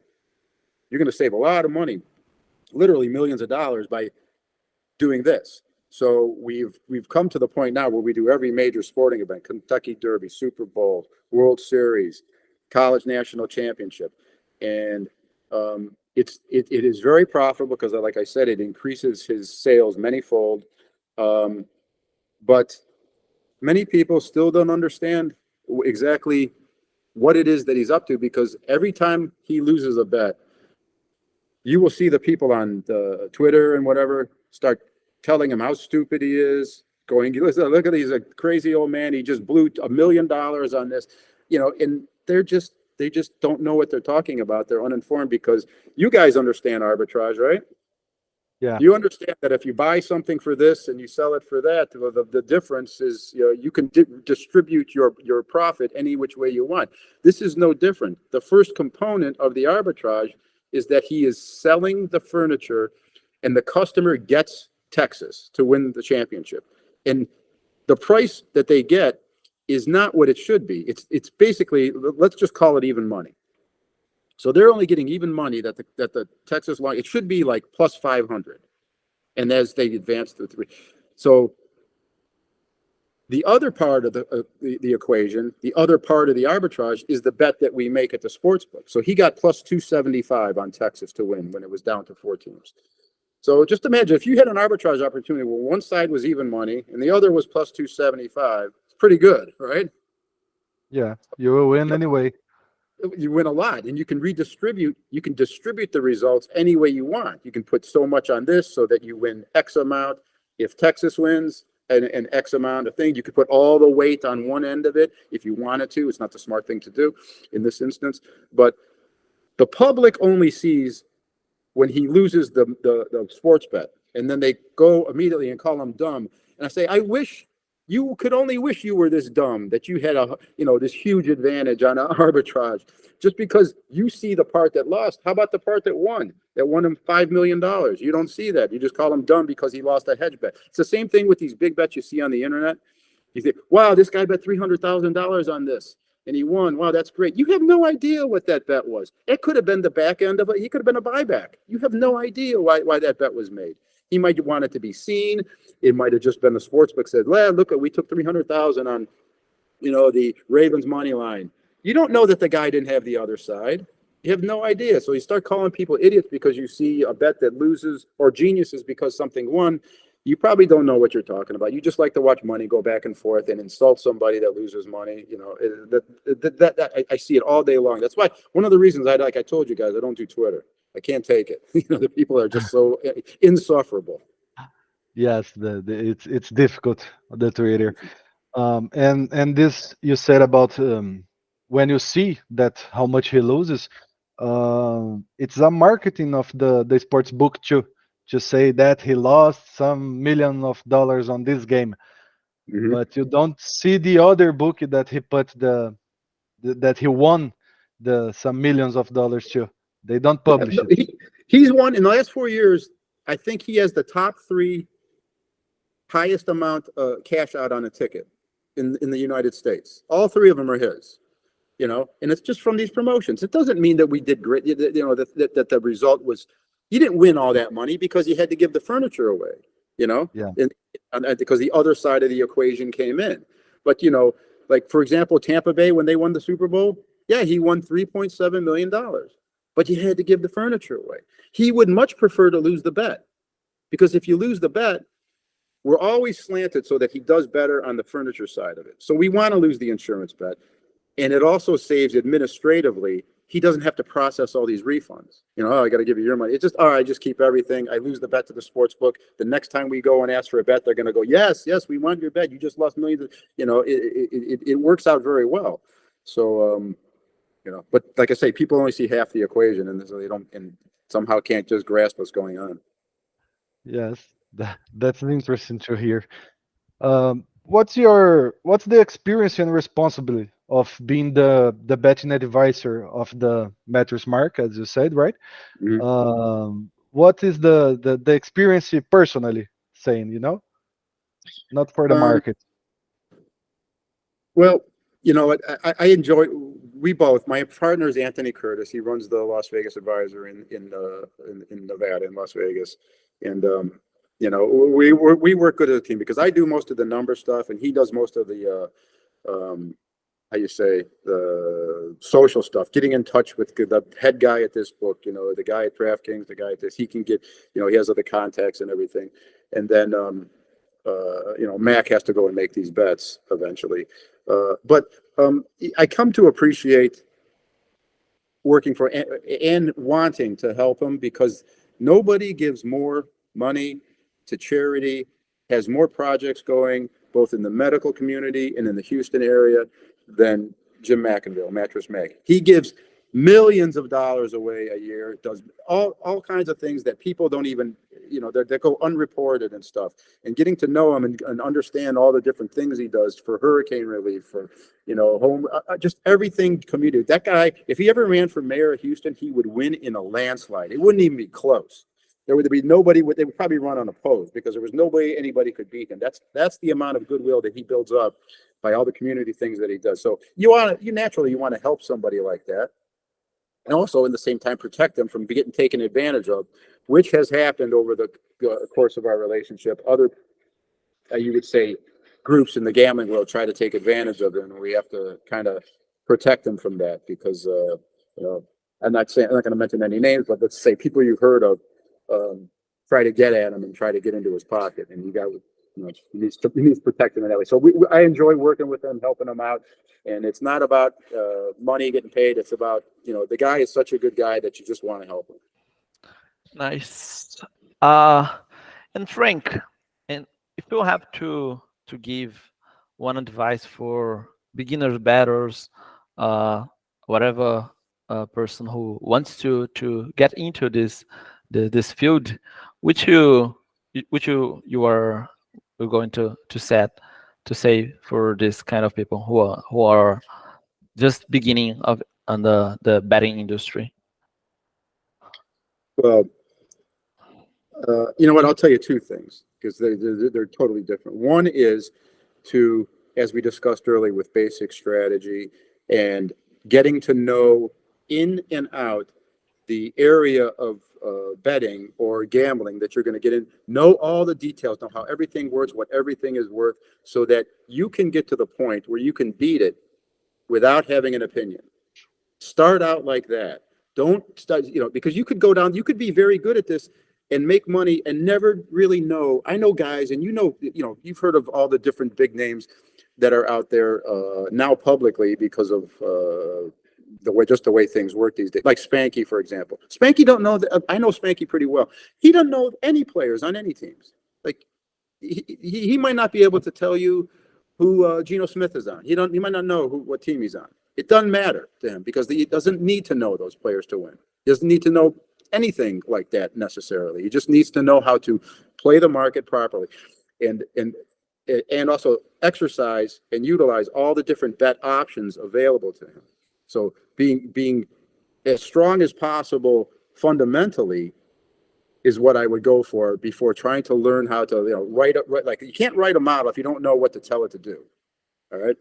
[SPEAKER 3] You're going to save a lot of money, literally millions of dollars by doing this. So we've come to the point now where we do every major sporting event, Kentucky Derby, Super Bowl, World Series, College National Championship. And it is very profitable because, like I said, it increases his sales manyfold. But many people still don't understand exactly what it is that he's up to, because every time he loses a bet, you will see the people on Twitter and whatever start telling him how stupid he is, going, listen, look at he's a crazy old man. He just blew $1 million on this, and they just don't know what they're talking about. They're uninformed because you guys understand arbitrage, right?
[SPEAKER 2] Yeah.
[SPEAKER 3] You understand that if you buy something for this and you sell it for that, the difference is, you can distribute your profit any which way you want. This is no different. The first component of the arbitrage is that he is selling the furniture and the customer gets Texas to win the championship. And the price that they get is not what it should be. It's basically, let's just call it even money. So they're only getting even money that the Texas law, it should be like plus 500. And as they advance to 3. So the other part of the equation, the other part of the arbitrage is the bet that we make at the sports book. So he got plus 275 on Texas to win when it was down to 4 teams. So just imagine if you had an arbitrage opportunity where one side was even money and the other was plus 275, it's pretty good, right?
[SPEAKER 2] Yeah, you will win anyway.
[SPEAKER 3] You win a lot, and you can redistribute. You can distribute the results any way you want. You can put so much on this so that you win X amount. If Texas wins an X amount of thing, you could put all the weight on one end of it if you wanted to. It's not the smart thing to do in this instance, but the public only sees when he loses the sports bet, and then they go immediately and call him dumb. And I say, I wish. You could only wish you were this dumb, that you had this huge advantage on arbitrage, just because you see the part that lost. How about the part that won him $5 million? You don't see that. You just call him dumb because he lost a hedge bet. It's the same thing with these big bets you see on the internet. You think, wow, this guy bet $300,000 on this and he won. Wow, that's great. You have no idea what that bet was. It could have been the back end of it. He could have been a buyback. You have no idea why that bet was made. He might want it to be seen. It might have just been the sportsbook said, well, look, we took 300,000 on, the Ravens money line. You don't know that the guy didn't have the other side. You have no idea. So you start calling people idiots because you see a bet that loses, or geniuses because something won. You probably don't know what you're talking about. You just like to watch money go back and forth and insult somebody that loses money. I see it all day long. That's why one of the reasons I told you guys, I don't do Twitter. I can't take it. The people are just so insufferable.
[SPEAKER 2] Yes, it's difficult, the Twitter. And this you said about when you see that how much he loses, it's a marketing of the sports book to say that he lost some million of dollars on this game, but you don't see the other book that he put that he won some millions of dollars too. They don't publish it.
[SPEAKER 3] He's won in the last 4 years. I think he has the top 3 highest amount cash out on a ticket in the United States. All 3 of them are his, and it's just from these promotions. It doesn't mean that we did great, that the result was, he didn't win all that money because he had to give the furniture away, Yeah. And because the other side of the equation came in. But, like, for example, Tampa Bay, when they won the Super Bowl, yeah, he won $3.7 million, but you had to give the furniture away. He would much prefer to lose the bet, because if you lose the bet, we're always slanted so that he does better on the furniture side of it. So we want to lose the insurance bet. And it also saves administratively. He doesn't have to process all these refunds. I got to give you your money. It's just, all right, just keep everything. I lose the bet to the sports book. The next time we go and ask for a bet, they're going to go, yes, we want your bet. You just lost millions. It works out very well. So, but like I say, people only see half the equation, and so they don't, and somehow can't just grasp what's going on.
[SPEAKER 2] Yes, that's interesting to hear. What's the experience and responsibility of being the betting advisor of the Mattress Mark, as you said, right? What is the experience personally saying, not for the market?
[SPEAKER 3] Well, I enjoy. We both. My partner is Anthony Curtis. He runs the Las Vegas Advisor in Nevada, in Las Vegas, and we work good as a team because I do most of the number stuff and he does most of the the social stuff, getting in touch with the head guy at this book, the guy at DraftKings, the guy at this. He can get, he has other contacts and everything, and then Mac has to go and make these bets eventually. But I come to appreciate working for and wanting to help him, because nobody gives more money to charity, has more projects going both in the medical community and in the Houston area than Jim McInville, Mattress Mag. He gives millions of dollars away a year, does all kinds of things that people don't even, that go unreported and stuff. And getting to know him and understand all the different things he does for hurricane relief, for, home, just everything community. That guy, if he ever ran for mayor of Houston, he would win in a landslide. It wouldn't even be close. There would be nobody, they would probably run unopposed because there was nobody, anybody could beat him. That's the amount of goodwill that he builds up by all the community things that he does. So you naturally want to help somebody like that. And also, in the same time, protect them from getting taken advantage of, which has happened over the course of our relationship. Other, you would say, groups in the gambling world try to take advantage of them, and we have to kind of protect them from that because, I'm not going to mention any names, but let's say people you've heard of try to get at him and try to get into his pocket, and you need to protect him in that way. So I enjoy working with him, helping him out. And it's not about money getting paid. It's about, the guy is such a good guy that you just want to help him.
[SPEAKER 1] Nice. And Frank, and if you have to give one advice for beginners, batters, whatever person who wants to get into this field, which you are going to say for this kind of people who are just beginning on the betting industry?
[SPEAKER 3] Well, you know what? I'll tell you two things because they're totally different. One is to, as we discussed earlier, with basic strategy and getting to know in and out the area of betting or gambling that you're going to get in, know all the details, know how everything works, what everything is worth, so that you can get to the point where you can beat it without having an opinion. Start out like that. Don't start, because you could go down, you could be very good at this and make money and never really know. I know guys, and you've heard of all the different big names that are out there now publicly because of the way things work these days. Like Spanky, for example. Spanky don't know that. I know Spanky pretty well. He doesn't know any players on any teams. Like he might not be able to tell you who Geno Smith is on. He might not know what team he's on. It doesn't matter to him because he doesn't need to know those players to win. He doesn't need to know anything like that necessarily. He just needs to know how to play the market properly, and also exercise and utilize all the different bet options available to him. So being as strong as possible fundamentally is what I would go for before trying to learn how to write like you can't write a model if you don't know what to tell it to do. All right.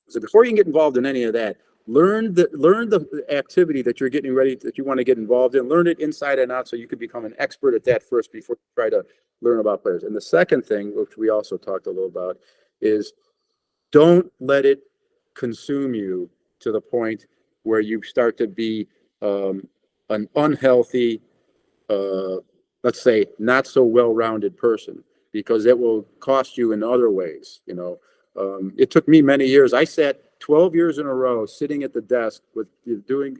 [SPEAKER 3] So before you can get involved in any of that, learn the activity that you're getting ready, that you want to get involved in. Learn it inside and out so you could become an expert at that first before you try to learn about players. And the second thing, which we also talked a little about, is don't let it consume you to the point where you start to be an unhealthy, let's say, not so well-rounded person, because it will cost you in other ways. It took me many years. I sat 12 years in a row sitting at the desk with doing,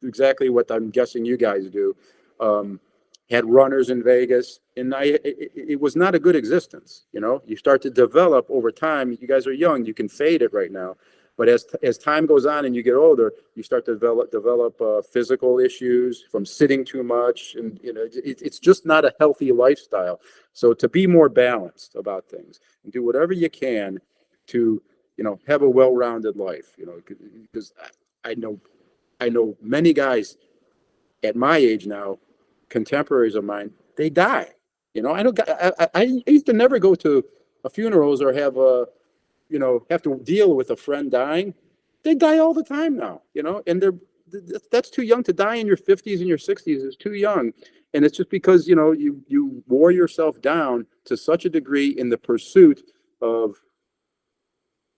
[SPEAKER 3] exactly what I'm guessing you guys do. Had runners in Vegas, and it was not a good existence. You start to develop over time. You guys are young. You can fade it right now. But as time goes on and you get older, you start to develop physical issues from sitting too much, and it's just not a healthy lifestyle. So to be more balanced about things and do whatever you can to have a well-rounded life. Because I know many guys at my age now, contemporaries of mine, they die. I used to never go to funerals or have to deal with a friend dying. They die all the time now, and that's too young to die in your 50s and your 60s is too young. And it's just because, you wore yourself down to such a degree in the pursuit of,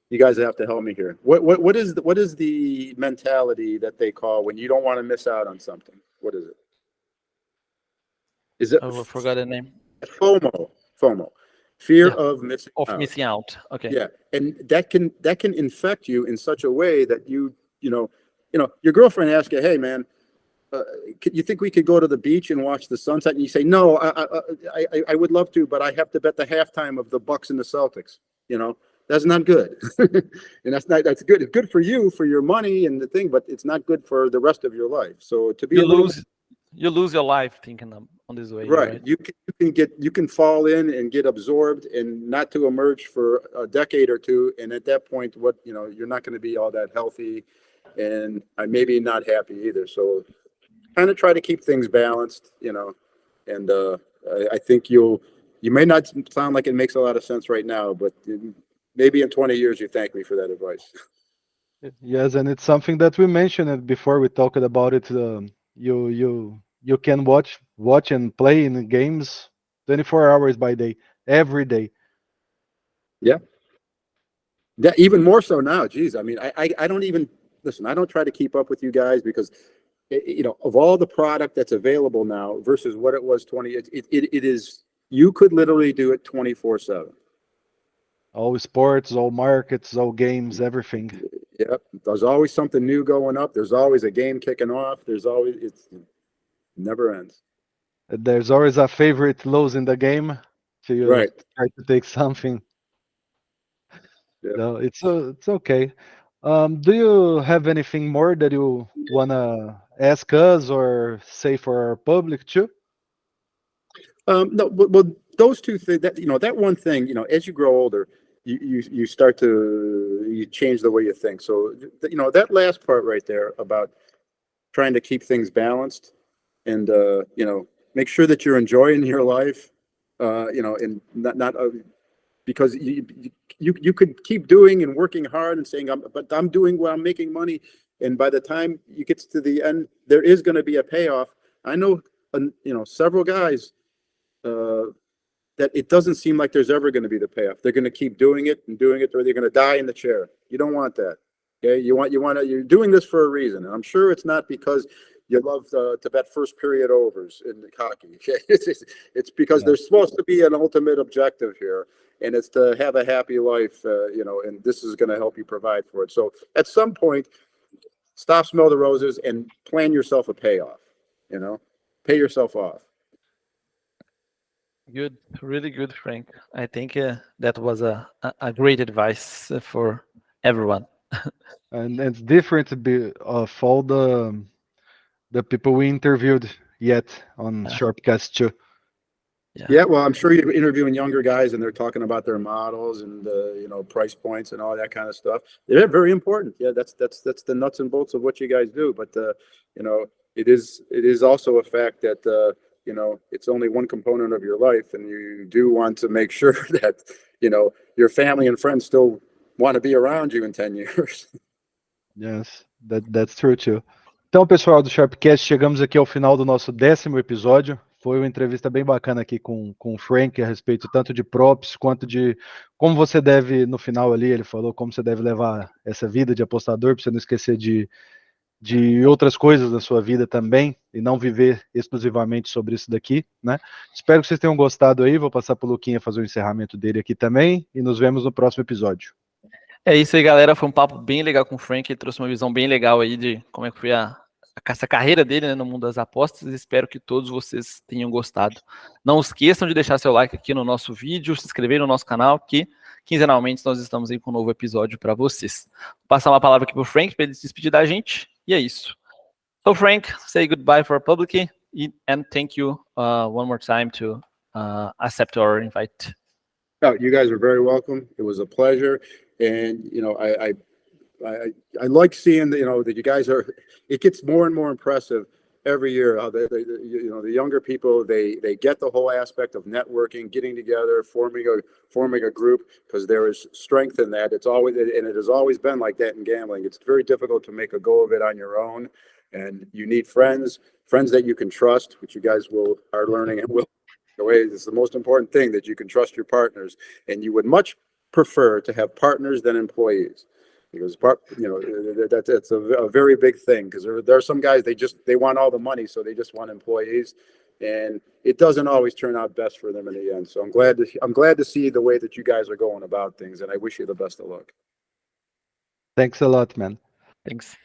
[SPEAKER 3] you guys have to help me here. What is the mentality that they call when you don't want to miss out on something? What is it? Is it?
[SPEAKER 1] Oh, I forgot the name.
[SPEAKER 3] FOMO. Fear of missing out.
[SPEAKER 1] Missing out. Okay.
[SPEAKER 3] Yeah, and that can infect you in such a way that your girlfriend asks you, "Hey, man, you think we could go to the beach and watch the sunset?" And you say, "No, I would love to, but I have to bet the halftime of the Bucks and the Celtics." That's not good. And that's good. It's good for you, for your money and the thing, but it's not good for the rest of your life. So to be
[SPEAKER 1] you lose your life thinking on this way.
[SPEAKER 3] Right. You can fall in and get absorbed and not to emerge for a decade or two. And at that point, you're not going to be all that healthy and maybe not happy either. So kind of try to keep things balanced, and I think you may not sound like it makes a lot of sense right now, but maybe in 20 years, you thank me for that advice.
[SPEAKER 2] Yes, and it's something that we mentioned it before. We talked about it. You can watch and play in games 24 hours by day, every day.
[SPEAKER 3] Yeah. Yeah, even more so now. Geez, I mean, I don't even listen. I don't try to keep up with you guys because, of all the product that's available now versus what it was 20. It is. You could literally do it 24/7.
[SPEAKER 2] All sports, all markets, all games, everything.
[SPEAKER 3] Yep. There's always something new going up. There's always a game kicking off. It never ends.
[SPEAKER 2] There's always a favorite lose in the game. So you
[SPEAKER 3] Right.
[SPEAKER 2] try to take something.
[SPEAKER 3] Yep.
[SPEAKER 2] No, it's okay. Do you have anything more that you wanna ask us or say for our public too?
[SPEAKER 3] No, well, those two things, that one thing, as you grow older, you start to change the way you think. So, that last part right there about trying to keep things balanced and, make sure that you're enjoying your life, and not because you could keep doing and working hard and saying, but I'm doing well, I'm making money. And by the time you get to the end, there is going to be a payoff. I know, several guys, that it doesn't seem like there's ever going to be the payoff. They're going to keep doing it, or they're going to die in the chair. You don't want that. Okay. You're doing this for a reason. And I'm sure it's not because you love to bet first period overs in the hockey. Okay? It's because there's supposed to be an ultimate objective here, and it's to have a happy life, and this is going to help you provide for it. So at some point, stop, smell the roses, and plan yourself a payoff, pay yourself off.
[SPEAKER 1] Good, really good, Frank. I think that was a great advice for everyone.
[SPEAKER 2] And it's different of all the people we interviewed yet on Sharpcast too.
[SPEAKER 3] Yeah, well, I'm sure you're interviewing younger guys and they're talking about their models and price points and all that kind of stuff. They're very important. Yeah, that's the nuts and bolts of what you guys do. But it is also a fact that it's only one component of your life, and you do want to make sure that your family and friends still want to be around you in 10 years.
[SPEAKER 2] Yes, that's true too. Então, pessoal do Sharpcast, chegamos aqui ao final do nosso 10º episódio. Foi uma entrevista bem bacana aqui com o Frank a respeito tanto de props quanto de como você deve, no final ali, ele falou como você deve levar essa vida de apostador, para você não esquecer de outras coisas da sua vida também, e não viver exclusivamente sobre isso daqui, né? Espero que vocês tenham gostado aí, vou passar pro Luquinha fazer o encerramento dele aqui também, e nos vemos no próximo episódio.
[SPEAKER 1] É isso aí, galera, foi um papo bem legal com o Frank, ele trouxe uma visão bem legal aí de como é que foi essa carreira dele, né, no mundo das apostas. Espero que todos vocês tenham gostado. Não esqueçam de deixar seu like aqui no nosso vídeo, se inscrever no nosso canal, que quinzenalmente nós estamos aí com um novo episódio para vocês. Vou passar uma palavra aqui pro Frank para ele se despedir da gente, e é isso. So Frank, say goodbye for our public, and thank you one more time to accept our invite.
[SPEAKER 3] Oh, you guys are very welcome. It was a pleasure. And, I like seeing that, that you guys it gets more and more impressive every year. How the younger people, they get the whole aspect of networking, getting together, forming a group, because there is strength in that. It has always been like that in gambling. It's very difficult to make a go of it on your own. And you need friends that you can trust, which you guys are learning and will. It's the most important thing, that you can trust your partners, and you would much prefer to have partners than employees, because that's a very big thing, because there are some guys, they want all the money, so they just want employees, and it doesn't always turn out best for them in the end. So I'm glad to see the way that you guys are going about things, and I wish you the best of luck.
[SPEAKER 2] Thanks a lot, man.
[SPEAKER 1] Thanks.